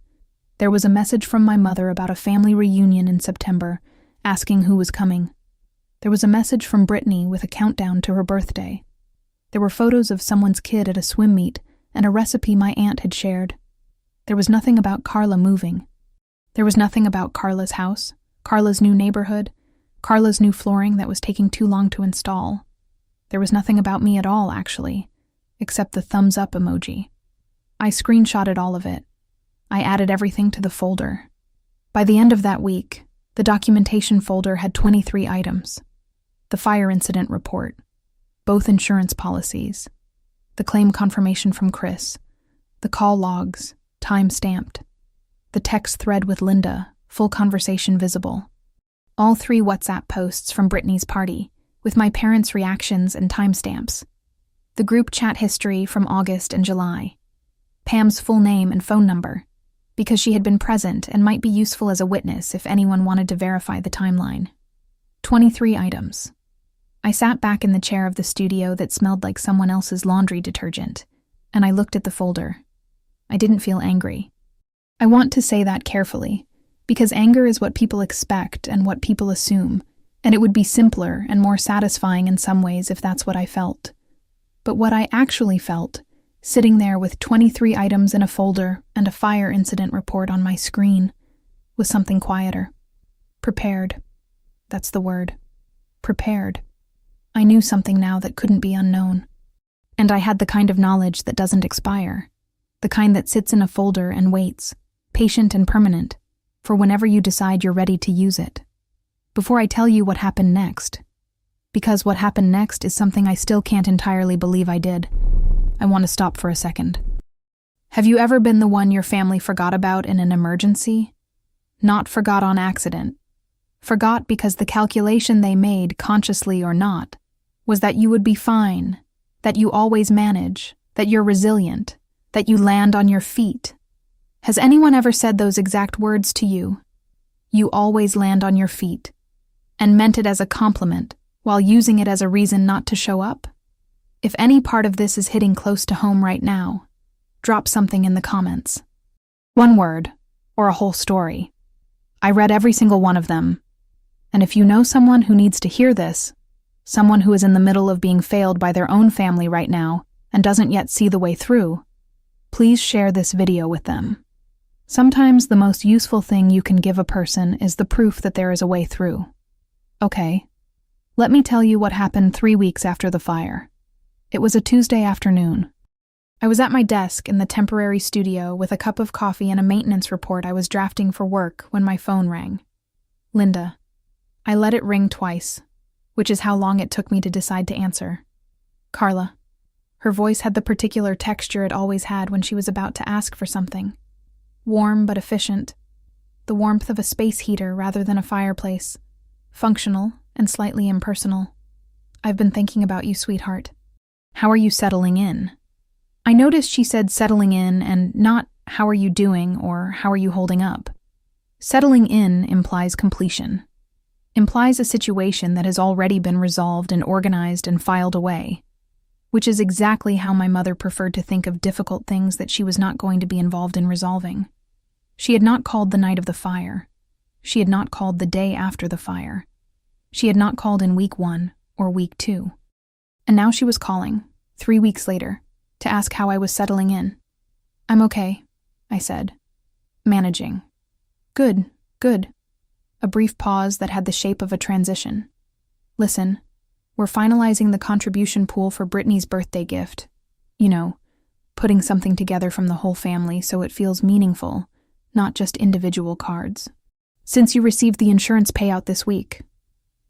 there was a message from my mother about a family reunion in September, asking who was coming. There was a message from Brittany with a countdown to her birthday. There were photos of someone's kid at a swim meet and a recipe my aunt had shared. There was nothing about Carla moving. There was nothing about Carla's house, Carla's new neighborhood, Carla's new flooring that was taking too long to install. There was nothing about me at all, actually, except the thumbs up emoji. I screenshotted all of it. I added everything to the folder. By the end of that week, the documentation folder had 23 items. The fire incident report, both insurance policies, the claim confirmation from Chris, the call logs, time-stamped, the text thread with Linda, full conversation visible, all 3 WhatsApp posts from Brittany's party, with my parents' reactions and timestamps, the group chat history from August and July, Pam's full name and phone number, because she had been present and might be useful as a witness if anyone wanted to verify the timeline. 23 items. I sat back in the chair of the studio that smelled like someone else's laundry detergent, and I looked at the folder. I didn't feel angry. I want to say that carefully, because anger is what people expect and what people assume, and it would be simpler and more satisfying in some ways if that's what I felt. But what I actually felt, sitting there with 23 items in a folder and a fire incident report on my screen, was something quieter. Prepared. That's the word. Prepared. I knew something now that couldn't be unknown. And I had the kind of knowledge that doesn't expire, the kind that sits in a folder and waits, patient and permanent, for whenever you decide you're ready to use it. Before I tell you what happened next, because what happened next is something I still can't entirely believe I did, I want to stop for a second. Have you ever been the one your family forgot about in an emergency? Not forgot on accident. Forgot because the calculation they made, consciously or not, was that you would be fine, that you always manage, that you're resilient, that you land on your feet. Has anyone ever said those exact words to you? You always land on your feet, and meant it as a compliment while using it as a reason not to show up? If any part of this is hitting close to home right now, drop something in the comments. One word, or a whole story. I read every single one of them. And if you know someone who needs to hear this, someone who is in the middle of being failed by their own family right now and doesn't yet see the way through, please share this video with them. Sometimes the most useful thing you can give a person is the proof that there is a way through. Okay, let me tell you what happened 3 weeks after the fire. It was a Tuesday afternoon. I was at my desk in the temporary studio with a cup of coffee and a maintenance report I was drafting for work when my phone rang. Linda. I let it ring twice, which is how long it took me to decide to answer. Carla. Her voice had the particular texture it always had when she was about to ask for something. Warm but efficient. The warmth of a space heater rather than a fireplace. Functional and slightly impersonal. I've been thinking about you, sweetheart. How are you settling in? I noticed she said settling in and not how are you doing or how are you holding up. Settling in implies completion. Implies a situation that has already been resolved and organized and filed away, which is exactly how my mother preferred to think of difficult things that she was not going to be involved in resolving. She had not called the night of the fire. She had not called the day after the fire. She had not called in week 1 or week 2. And now she was calling, 3 weeks later, to ask how I was settling in. I'm okay, I said. Managing. Good, good. A brief pause that had the shape of a transition. Listen, we're finalizing the contribution pool for Brittany's birthday gift. You know, putting something together from the whole family so it feels meaningful, not just individual cards. Since you received the insurance payout this week.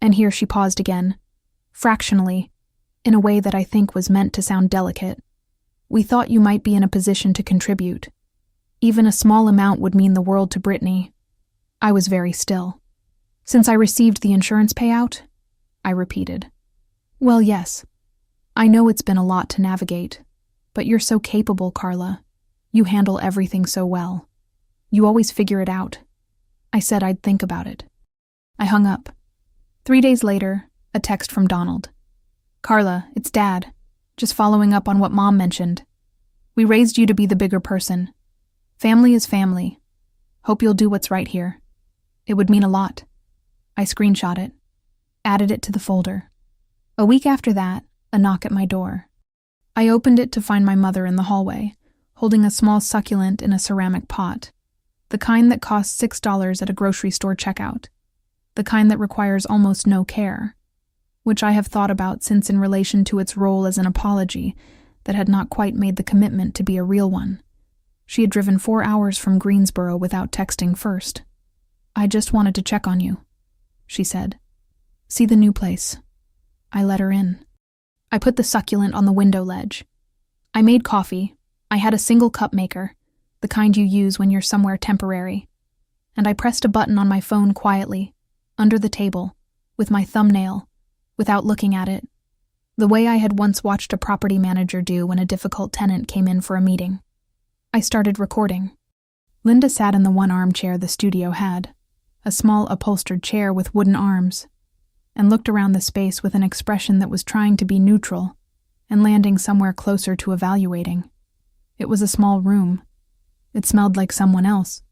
And here she paused again, fractionally, in a way that I think was meant to sound delicate. We thought you might be in a position to contribute. Even a small amount would mean the world to Brittany. I was very still. Since I received the insurance payout? I repeated. Well, yes. I know it's been a lot to navigate, but you're so capable, Carla. You handle everything so well. You always figure it out. I said I'd think about it. I hung up. 3 days later, a text from Donald. Carla, it's Dad. Just following up on what Mom mentioned. We raised you to be the bigger person. Family is family. Hope you'll do what's right here. It would mean a lot. I screenshot it. Added it to the folder. A week after that, a knock at my door. I opened it to find my mother in the hallway, holding a small succulent in a ceramic pot. The kind that costs $6 at a grocery store checkout. The kind that requires almost no care. Which I have thought about since in relation to its role as an apology that had not quite made the commitment to be a real one. She had driven 4 hours from Greensboro without texting first. "I just wanted to check on you," she said. "See the new place." I let her in. I put the succulent on the window ledge. I made coffee. I had a single cup maker, the kind you use when you're somewhere temporary. And I pressed a button on my phone quietly, under the table, with my thumbnail, without looking at it, the way I had once watched a property manager do when a difficult tenant came in for a meeting. I started recording. Linda sat in the one armchair the studio had, a small upholstered chair with wooden arms, and looked around the space with an expression that was trying to be neutral and landing somewhere closer to evaluating. It was a small room. It smelled like someone else.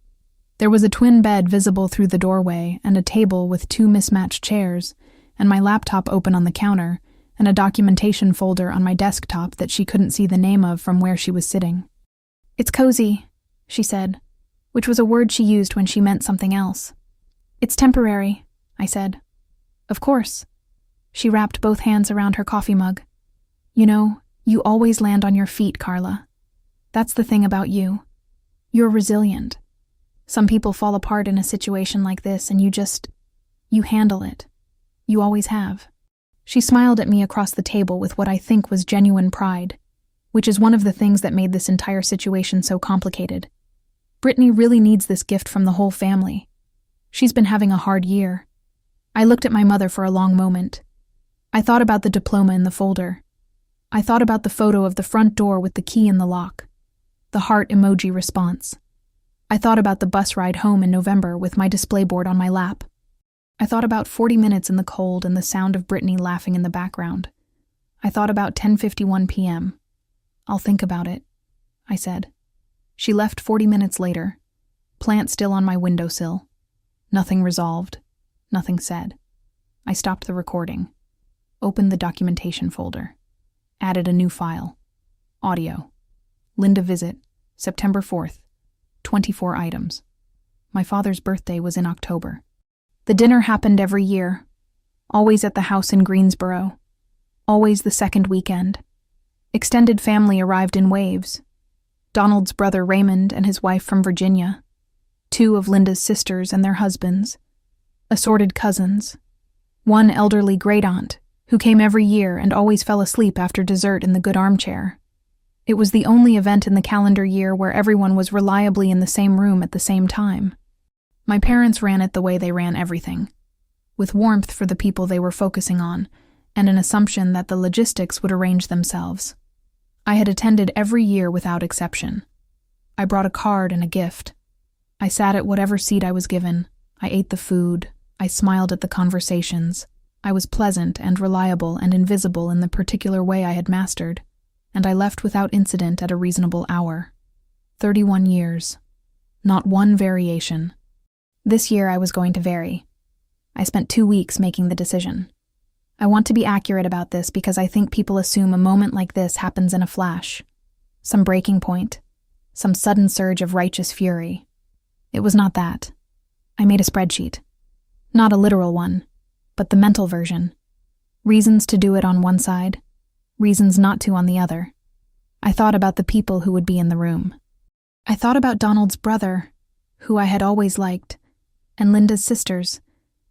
There was a twin bed visible through the doorway and a table with 2 mismatched chairs, and my laptop open on the counter, and a documentation folder on my desktop that she couldn't see the name of from where she was sitting. "It's cozy," she said, which was a word she used when she meant something else. "It's temporary," I said. "Of course." She wrapped both hands around her coffee mug. "You know, you always land on your feet, Carla. That's the thing about you. You're resilient. Some people fall apart in a situation like this and you handle it. You always have." She smiled at me across the table with what I think was genuine pride, which is one of the things that made this entire situation so complicated. Brittany really needs this gift from the whole family. She's been having a hard year. I looked at my mother for a long moment. I thought about the diploma in the folder. I thought about the photo of the front door with the key in the lock, the heart emoji response. I thought about the bus ride home in November with my display board on my lap. I thought about 40 minutes in the cold and the sound of Brittany laughing in the background. I thought about 10:51 p.m. "I'll think about it," I said. She left 40 minutes later, plant still on my windowsill. Nothing resolved, nothing said. I stopped the recording, opened the documentation folder, added a new file. Audio. Linda visit, September 4th, 24 items. My father's birthday was in October. The dinner happened every year, always at the house in Greensboro, always the second weekend. Extended family arrived in waves. Donald's brother Raymond and his wife from Virginia, 2 of Linda's sisters and their husbands, assorted cousins, one elderly great-aunt who came every year and always fell asleep after dessert in the good armchair. It was the only event in the calendar year where everyone was reliably in the same room at the same time. My parents ran it the way they ran everything, with warmth for the people they were focusing on, and an assumption that the logistics would arrange themselves. I had attended every year without exception. I brought a card and a gift. I sat at whatever seat I was given. I ate the food. I smiled at the conversations. I was pleasant and reliable and invisible in the particular way I had mastered, and I left without incident at a reasonable hour. 31 years. Not one variation. This year I was going to vary. I spent 2 weeks making the decision. I want to be accurate about this because I think people assume a moment like this happens in a flash. Some breaking point. Some sudden surge of righteous fury. It was not that. I made a spreadsheet. Not a literal one, but the mental version. Reasons to do it on one side, reasons not to on the other. I thought about the people who would be in the room. I thought about Donald's brother, who I had always liked, and Linda's sisters,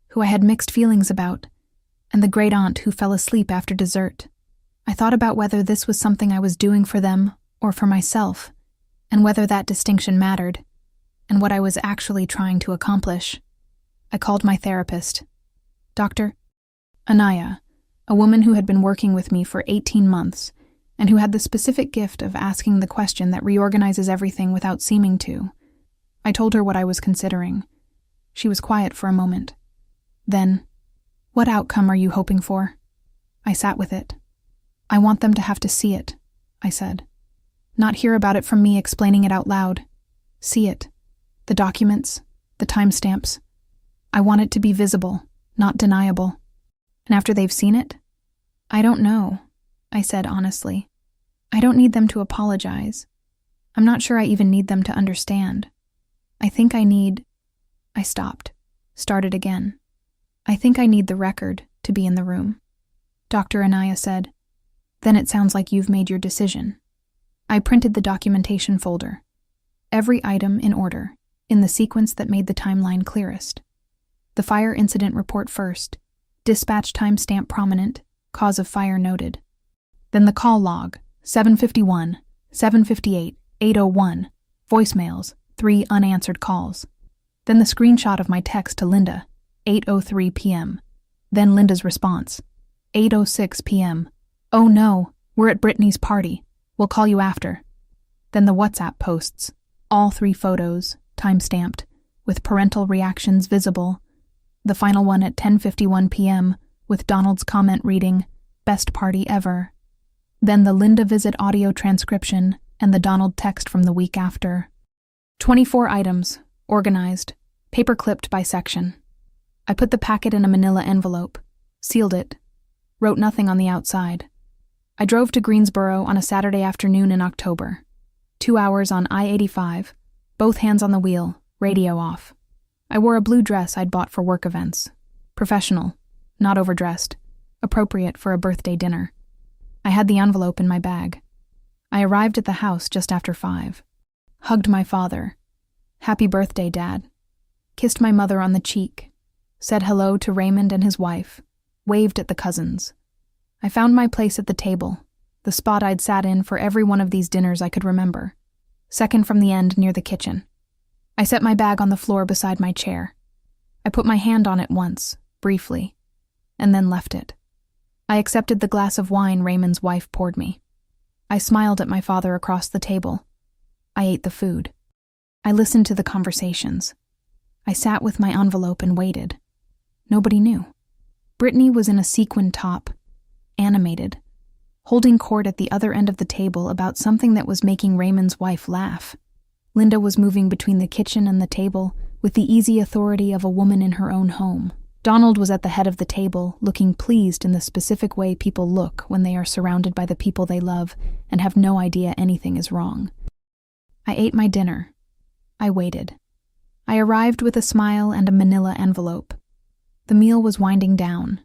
who I had mixed feelings about, and the great-aunt who fell asleep after dessert. I thought about whether this was something I was doing for them or for myself, and whether that distinction mattered, and what I was actually trying to accomplish. I called my therapist, Dr. Anaya, a woman who had been working with me for 18 months, and who had the specific gift of asking the question that reorganizes everything without seeming to. I told her what I was considering. She was quiet for a moment. Then, "What outcome are you hoping for?" I sat with it. "I want them to have to see it," I said. "Not hear about it from me explaining it out loud. See it. The documents, the timestamps. I want it to be visible, not deniable. And after they've seen it?" "I don't know," I said honestly. "I don't need them to apologize. I'm not sure I even need them to understand. I think I need—" I stopped, started again. "I think I need the record to be in the room." Dr. Anaya said, "Then it sounds like you've made your decision." I printed the documentation folder. Every item in order, in the sequence that made the timeline clearest. The fire incident report first, dispatch timestamp prominent, cause of fire noted. Then the call log, 7:51, 7:58, 8:01, voicemails, 3 unanswered calls. Then the screenshot of my text to Linda, 8:03 p.m. Then Linda's response, 8:06 p.m. "Oh no, we're at Brittany's party. We'll call you after." Then the WhatsApp posts, all 3 photos, time-stamped, with parental reactions visible. The final one at 10:51 p.m. with Donald's comment reading, "Best party ever." Then the Linda visit audio transcription and the Donald text from the week after. 24 items, organized, paper-clipped by section. I put the packet in a manila envelope, sealed it, wrote nothing on the outside. I drove to Greensboro on a Saturday afternoon in October. 2 hours on I-85, both hands on the wheel, radio off. I wore a blue dress I'd bought for work events. Professional, not overdressed, appropriate for a birthday dinner. I had the envelope in my bag. I arrived at the house just after 5. Hugged my father. "Happy birthday, Dad." Kissed my mother on the cheek. Said hello to Raymond and his wife. Waved at the cousins. I found my place at the table, the spot I'd sat in for every one of these dinners I could remember. Second from the end near the kitchen. I set my bag on the floor beside my chair. I put my hand on it once, briefly, and then left it. I accepted the glass of wine Raymond's wife poured me. I smiled at my father across the table. I ate the food. I listened to the conversations. I sat with my envelope and waited. Nobody knew. Brittany was in a sequin top, animated, holding court at the other end of the table about something that was making Raymond's wife laugh. Linda was moving between the kitchen and the table with the easy authority of a woman in her own home. Donald was at the head of the table, looking pleased in the specific way people look when they are surrounded by the people they love and have no idea anything is wrong. I ate my dinner. I waited. I arrived with a smile and a manila envelope. The meal was winding down.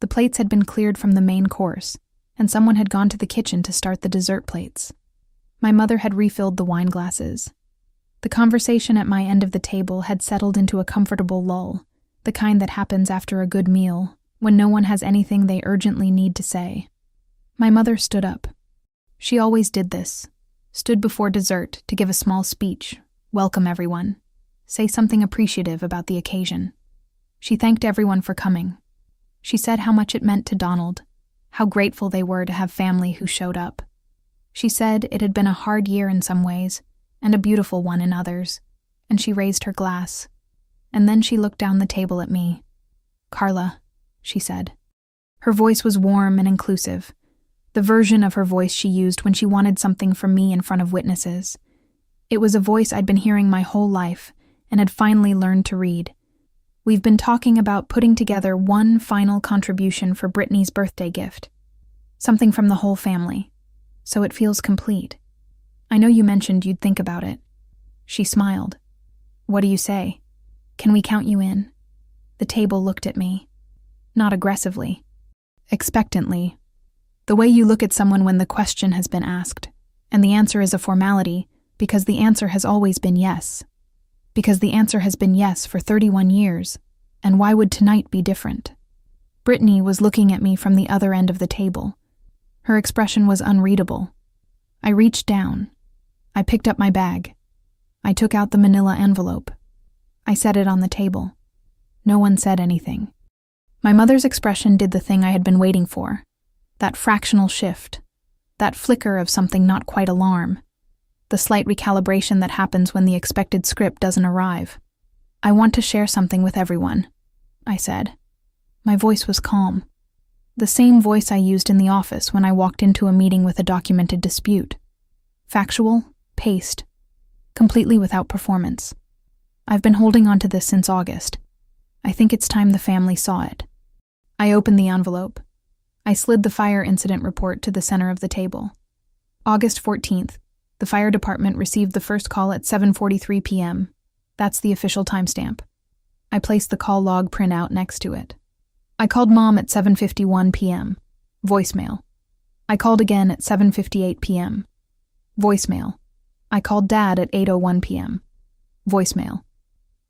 The plates had been cleared from the main course, and someone had gone to the kitchen to start the dessert plates. My mother had refilled the wine glasses. The conversation at my end of the table had settled into a comfortable lull, the kind that happens after a good meal, when no one has anything they urgently need to say. My mother stood up. She always did this, stood before dessert to give a small speech, welcome everyone, say something appreciative about the occasion. She thanked everyone for coming. She said how much it meant to Donald, how grateful they were to have family who showed up. She said it had been a hard year in some ways, and a beautiful one in others, and she raised her glass. And then she looked down the table at me. "Carla," she said. Her voice was warm and inclusive, the version of her voice she used when she wanted something from me in front of witnesses. It was a voice I'd been hearing my whole life and had finally learned to read. "We've been talking about putting together one final contribution for Brittany's birthday gift. Something from the whole family, so it feels complete. I know you mentioned you'd think about it." She smiled. "What do you say? Can we count you in?" The table looked at me. Not aggressively. Expectantly. The way you look at someone when the question has been asked, and the answer is a formality because the answer has always been yes. Because the answer has been yes for 31 years, and why would tonight be different? Brittany was looking at me from the other end of the table. Her expression was unreadable. I reached down. I picked up my bag. I took out the manila envelope. I set it on the table. No one said anything. My mother's expression did the thing I had been waiting for. That fractional shift. That flicker of something not quite alarm. The slight recalibration that happens when the expected script doesn't arrive. "I want to share something with everyone," I said. My voice was calm. The same voice I used in the office when I walked into a meeting with a documented dispute. Factual, paced, completely without performance. I've been holding on to this since August. I think it's time the family saw it. I opened the envelope. I slid the fire incident report to the center of the table. August 14th, the fire department received the first call at 7:43 p.m. That's the official timestamp. I placed the call log printout next to it. I called Mom at 7:51 p.m. Voicemail. I called again at 7:58 p.m. Voicemail. I called Dad at 8:01 p.m. Voicemail.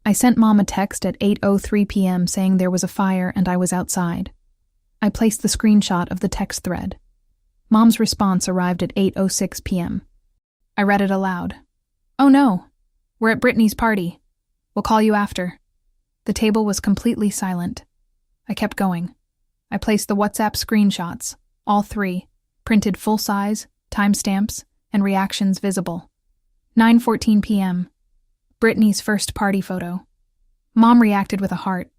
I sent Mom a text at 8:03 p.m. saying there was a fire and I was outside. I placed the screenshot of the text thread. Mom's response arrived at 8:06 p.m. I read it aloud. "Oh no, we're at Brittany's party. We'll call you after." The table was completely silent. I kept going. I placed the WhatsApp screenshots, all 3, printed full size, timestamps, and reactions visible. 9:14 p.m. Brittany's first party photo. Mom reacted with a heart.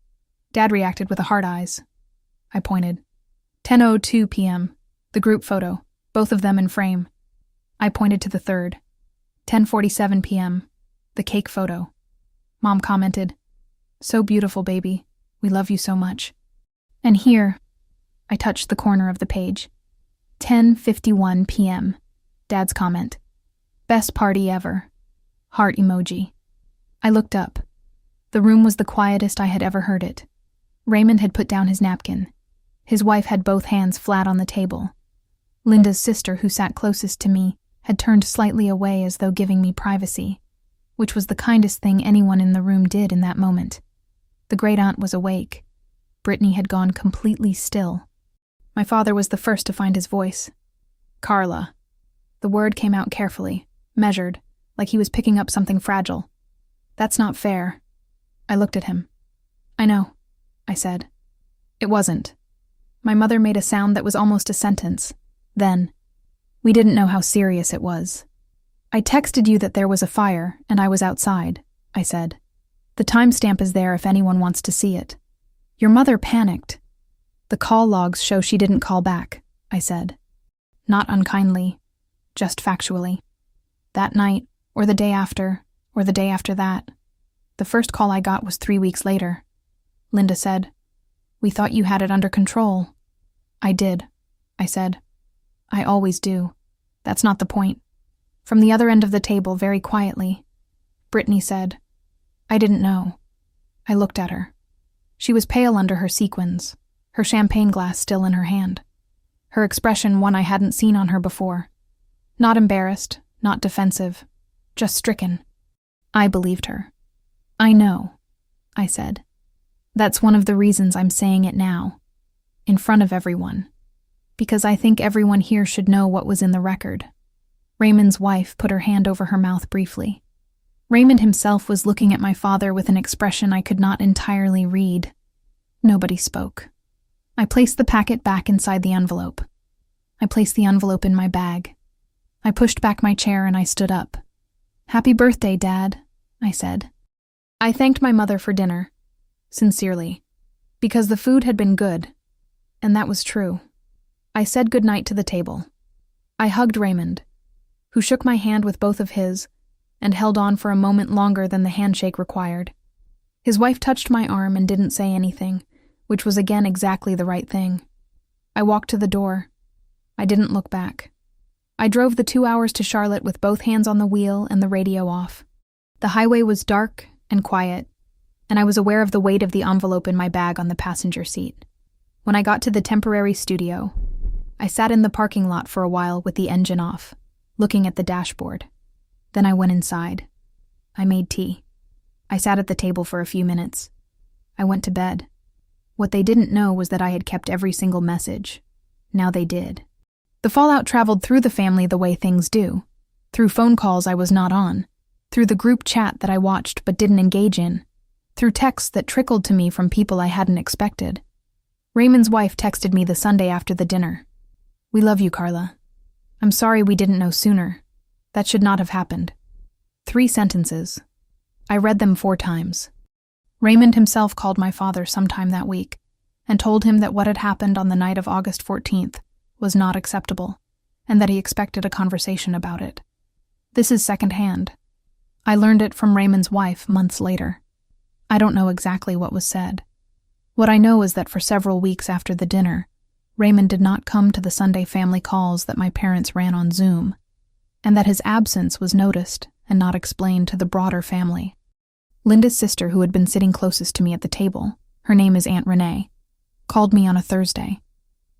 Dad reacted with a heart eyes. I pointed. 10:02 p.m. The group photo, both of them in frame. I pointed to the third. 10:47 p.m. The cake photo. Mom commented, "So beautiful, baby. We love you so much." And here, I touched the corner of the page. 10:51 p.m. Dad's comment. "Best party ever." Heart emoji. I looked up. The room was the quietest I had ever heard it. Raymond had put down his napkin. His wife had both hands flat on the table. Linda's sister, who sat closest to me, had turned slightly away as though giving me privacy, which was the kindest thing anyone in the room did in that moment. The great-aunt was awake. Brittany had gone completely still. My father was the first to find his voice. "Carla." The word came out carefully, measured, like he was picking up something fragile. "That's not fair." I looked at him. "I know," I said. "It wasn't." My mother made a sound that was almost a sentence. Then, "We didn't know how serious it was." "I texted you that there was a fire, and I was outside," I said. "The timestamp is there if anyone wants to see it." "Your mother panicked." "The call logs show she didn't call back," I said. Not unkindly, just factually. That night, or the day after, or the day after that. The first call I got was 3 weeks later. Linda said, "We thought you had it under control." "I did," I said. "I always do. That's not the point." From the other end of the table, very quietly, Brittany said, "I didn't know." I looked at her. She was pale under her sequins, her champagne glass still in her hand. Her expression one I hadn't seen on her before. Not embarrassed, not defensive, just stricken. I believed her. "I know," I said. "That's one of the reasons I'm saying it now, in front of everyone, because I think everyone here should know what was in the record." Raymond's wife put her hand over her mouth briefly. Raymond himself was looking at my father with an expression I could not entirely read. Nobody spoke. I placed the packet back inside the envelope. I placed the envelope in my bag. I pushed back my chair and I stood up. "Happy birthday, Dad," I said. I thanked my mother for dinner, sincerely, because the food had been good, and that was true. I said goodnight to the table. I hugged Raymond, who shook my hand with both of his and held on for a moment longer than the handshake required. His wife touched my arm and didn't say anything, which was again exactly the right thing. I walked to the door. I didn't look back. I drove the 2 hours to Charlotte with both hands on the wheel and the radio off. The highway was dark and quiet, and I was aware of the weight of the envelope in my bag on the passenger seat. When I got to the temporary studio, I sat in the parking lot for a while with the engine off, looking at the dashboard. Then I went inside. I made tea. I sat at the table for a few minutes. I went to bed. What they didn't know was that I had kept every single message. Now they did. The fallout traveled through the family the way things do, through phone calls I was not on, through the group chat that I watched but didn't engage in, through texts that trickled to me from people I hadn't expected. Raymond's wife texted me the Sunday after the dinner. "We love you, Carla. I'm sorry we didn't know sooner. That should not have happened." 3 sentences. I read them 4 times. Raymond himself called my father sometime that week and told him that what had happened on the night of August 14th was not acceptable and that he expected a conversation about it. This is secondhand. I learned it from Raymond's wife months later. I don't know exactly what was said. What I know is that for several weeks after the dinner, Raymond did not come to the Sunday family calls that my parents ran on Zoom, and that his absence was noticed and not explained to the broader family. Linda's sister, who had been sitting closest to me at the table, her name is Aunt Renee, called me on a Thursday.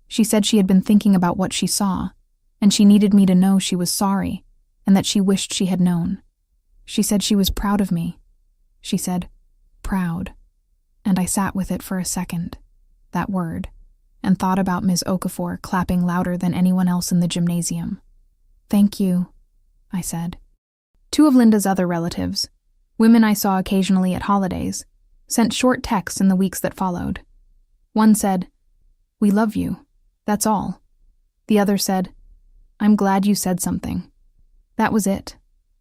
She said she had been thinking about what she saw, and she needed me to know she was sorry, and that she wished she had known. She said she was proud of me. She said, proud. And I sat with it for a second, that word, and thought about Ms. Okafor clapping louder than anyone else in the gymnasium. Thank you, I said. Two of Linda's other relatives, women I saw occasionally at holidays, sent short texts in the weeks that followed. One said, "We love you. That's all." The other said, "I'm glad you said something." That was it.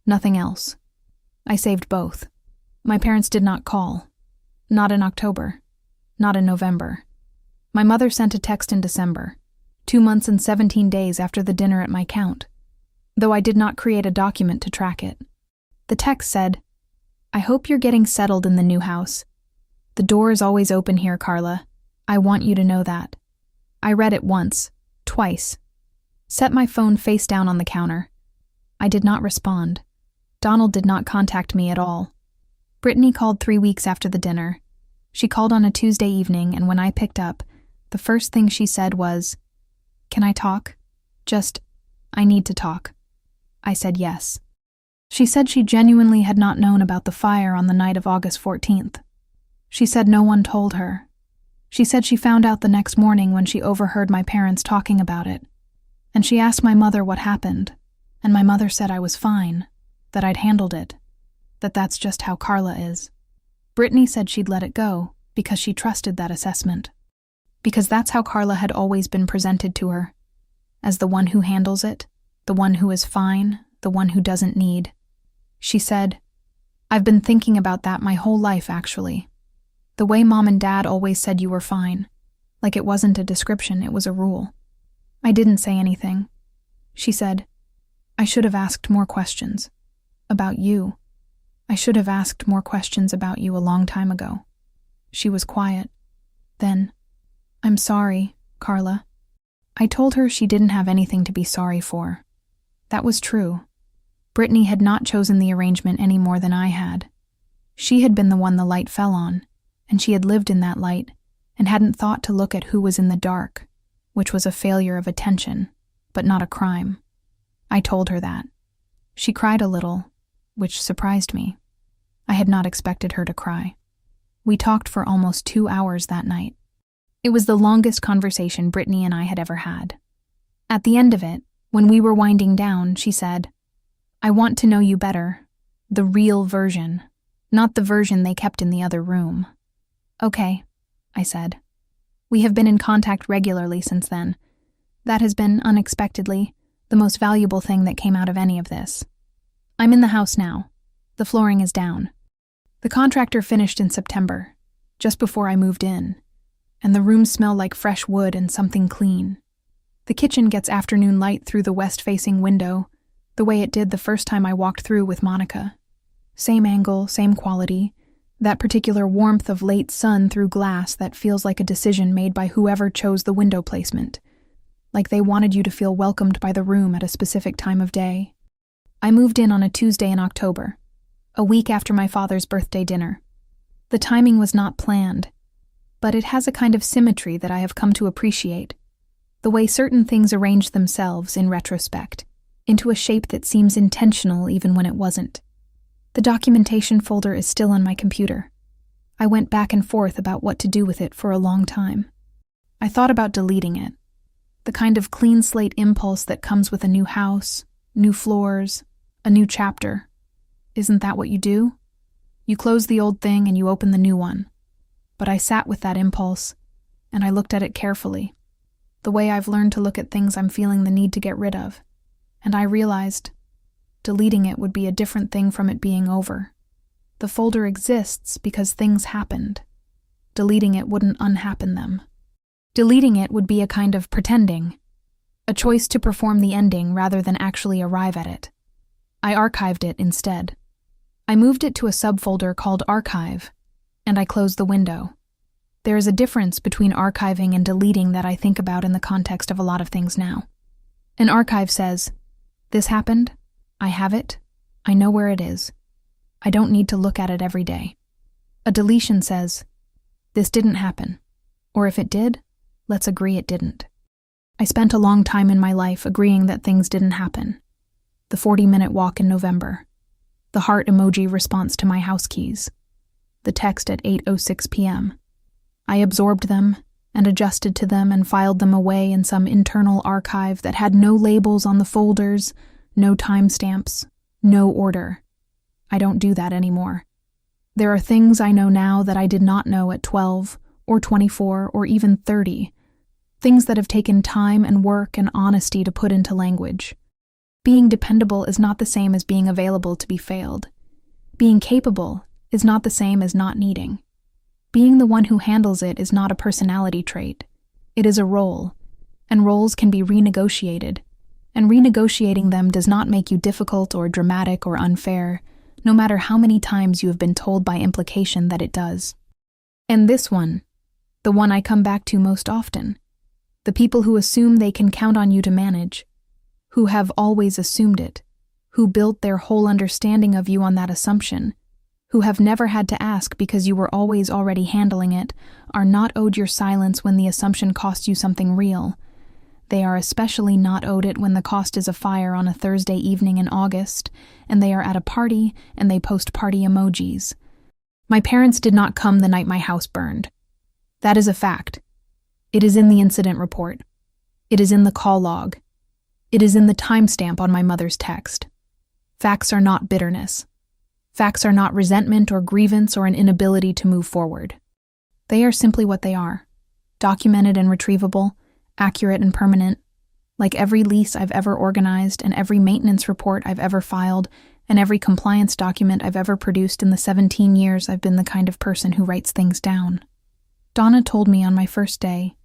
Nothing else. I saved both. My parents did not call. Not in October. Not in November. My mother sent a text in December, 2 months and 17 days after the dinner at my count, though I did not create a document to track it. The text said, "I hope you're getting settled in the new house. The door is always open here, Carla. I want you to know that." I read it once, twice. Set my phone face down on the counter. I did not respond. Donald did not contact me at all. Brittany called 3 weeks after the dinner. She called on a Tuesday evening, and when I picked up, the first thing she said was, "Can I talk? I need to talk." I said yes. She said she genuinely had not known about the fire on the night of August 14th. She said no one told her. She said she found out the next morning when she overheard my parents talking about it. And she asked my mother what happened, and my mother said I was fine, that I'd handled it, that that's just how Carla is. Brittany said she'd let it go because she trusted that assessment, because that's how Carla had always been presented to her, as the one who handles it, the one who is fine, the one who doesn't need. She said, "I've been thinking about that my whole life, actually. The way Mom and Dad always said you were fine, like it wasn't a description, it was a rule." I didn't say anything. She said, "I should have asked more questions. About you. I should have asked more questions about you a long time ago." She was quiet. Then, "I'm sorry, Carla." I told her she didn't have anything to be sorry for. That was true. Brittany had not chosen the arrangement any more than I had. She had been the one the light fell on, and she had lived in that light and hadn't thought to look at who was in the dark, which was a failure of attention, but not a crime. I told her that. She cried a little, which surprised me. I had not expected her to cry. We talked for almost 2 hours that night. It was the longest conversation Brittany and I had ever had. At the end of it, when we were winding down, she said, "I want to know you better. The real version, not the version they kept in the other room." "Okay," I said. We have been in contact regularly since then. That has been, unexpectedly, the most valuable thing that came out of any of this. I'm in the house now. The flooring is down. The contractor finished in September, just before I moved in, and the rooms smell like fresh wood and something clean. The kitchen gets afternoon light through the west-facing window, the way it did the first time I walked through with Monica. Same angle, same quality, that particular warmth of late sun through glass that feels like a decision made by whoever chose the window placement, like they wanted you to feel welcomed by the room at a specific time of day. I moved in on a Tuesday in October, a week after my father's birthday dinner. The timing was not planned, but it has a kind of symmetry that I have come to appreciate, the way certain things arrange themselves in retrospect, into a shape that seems intentional even when it wasn't. The documentation folder is still on my computer. I went back and forth about what to do with it for a long time. I thought about deleting it, the kind of clean slate impulse that comes with a new house, new floors, a new chapter. Isn't that what you do? You close the old thing and you open the new one. But I sat with that impulse, and I looked at it carefully, the way I've learned to look at things I'm feeling the need to get rid of, and I realized deleting it would be a different thing from it being over. The folder exists because things happened. Deleting it wouldn't unhappen them. Deleting it would be a kind of pretending, a choice to perform the ending rather than actually arrive at it. I archived it instead. I moved it to a subfolder called Archive, and I closed the window. There is a difference between archiving and deleting that I think about in the context of a lot of things now. An archive says, "This happened, I have it, I know where it is. I don't need to look at it every day." A deletion says, "This didn't happen, or if it did, let's agree it didn't." I spent a long time in my life agreeing that things didn't happen. The 40-minute walk in November. The heart emoji response to my house keys. The text at 8:06 p.m. I absorbed them and adjusted to them and filed them away in some internal archive that had no labels on the folders, no timestamps, no order. I don't do that anymore. There are things I know now that I did not know at 12 or 24 or even 30. Things that have taken time and work and honesty to put into language. Being dependable is not the same as being available to be failed. Being capable is not the same as not needing. Being the one who handles it is not a personality trait. It is a role, and roles can be renegotiated, and renegotiating them does not make you difficult or dramatic or unfair, no matter how many times you have been told by implication that it does. And this one, the one I come back to most often, the people who assume they can count on you to manage, who have always assumed it, who built their whole understanding of you on that assumption, who have never had to ask because you were always already handling it, are not owed your silence when the assumption costs you something real. They are especially not owed it when the cost is a fire on a Thursday evening in August, and they are at a party and they post party emojis. My parents did not come the night my house burned. That is a fact. It is in the incident report. It is in the call log. It is in the timestamp on my mother's text. Facts are not bitterness. Facts are not resentment or grievance or an inability to move forward. They are simply what they are, documented and retrievable, accurate and permanent, like every lease I've ever organized and every maintenance report I've ever filed and every compliance document I've ever produced in the 17 years I've been the kind of person who writes things down. Donna told me on my first day,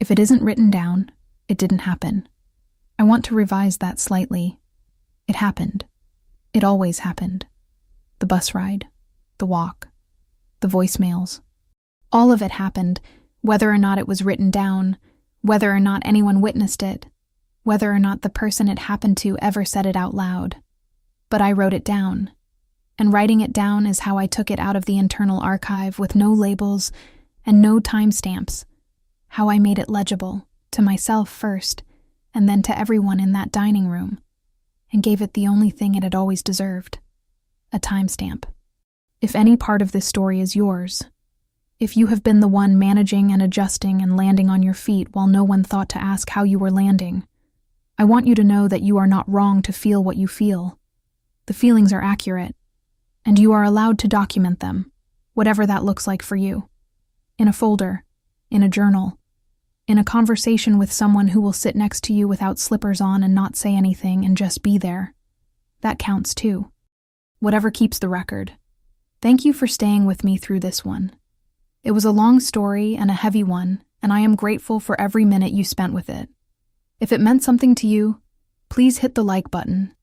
if it isn't written down, it didn't happen. I want to revise that slightly. It happened. It always happened. The bus ride, the walk, the voicemails. All of it happened, whether or not it was written down, whether or not anyone witnessed it, whether or not the person it happened to ever said it out loud. But I wrote it down, and writing it down is how I took it out of the internal archive with no labels and no timestamps, how I made it legible, to myself first, and then to everyone in that dining room, and gave it the only thing it had always deserved. A timestamp. If any part of this story is yours, if you have been the one managing and adjusting and landing on your feet while no one thought to ask how you were landing, I want you to know that you are not wrong to feel what you feel. The feelings are accurate, and you are allowed to document them, whatever that looks like for you. In a folder, in a journal, in a conversation with someone who will sit next to you without slippers on and not say anything and just be there. That counts too. Whatever keeps the record. Thank you for staying with me through this one. It was a long story and a heavy one, and I am grateful for every minute you spent with it. If it meant something to you, please hit the like button.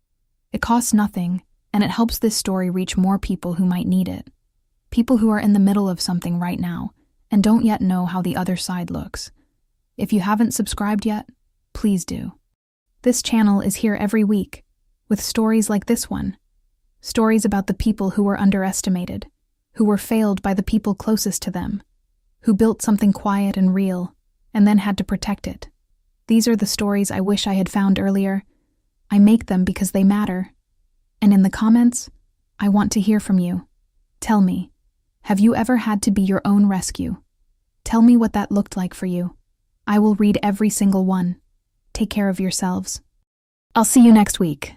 It costs nothing, and it helps this story reach more people who might need it. People who are in the middle of something right now and don't yet know how the other side looks. If you haven't subscribed yet, please do. This channel is here every week, with stories like this one. Stories about the people who were underestimated, who were failed by the people closest to them, who built something quiet and real, and then had to protect it. These are the stories I wish I had found earlier. I make them because they matter. And in the comments, I want to hear from you. Tell me, have you ever had to be your own rescue? Tell me what that looked like for you. I will read every single one. Take care of yourselves. I'll see you next week.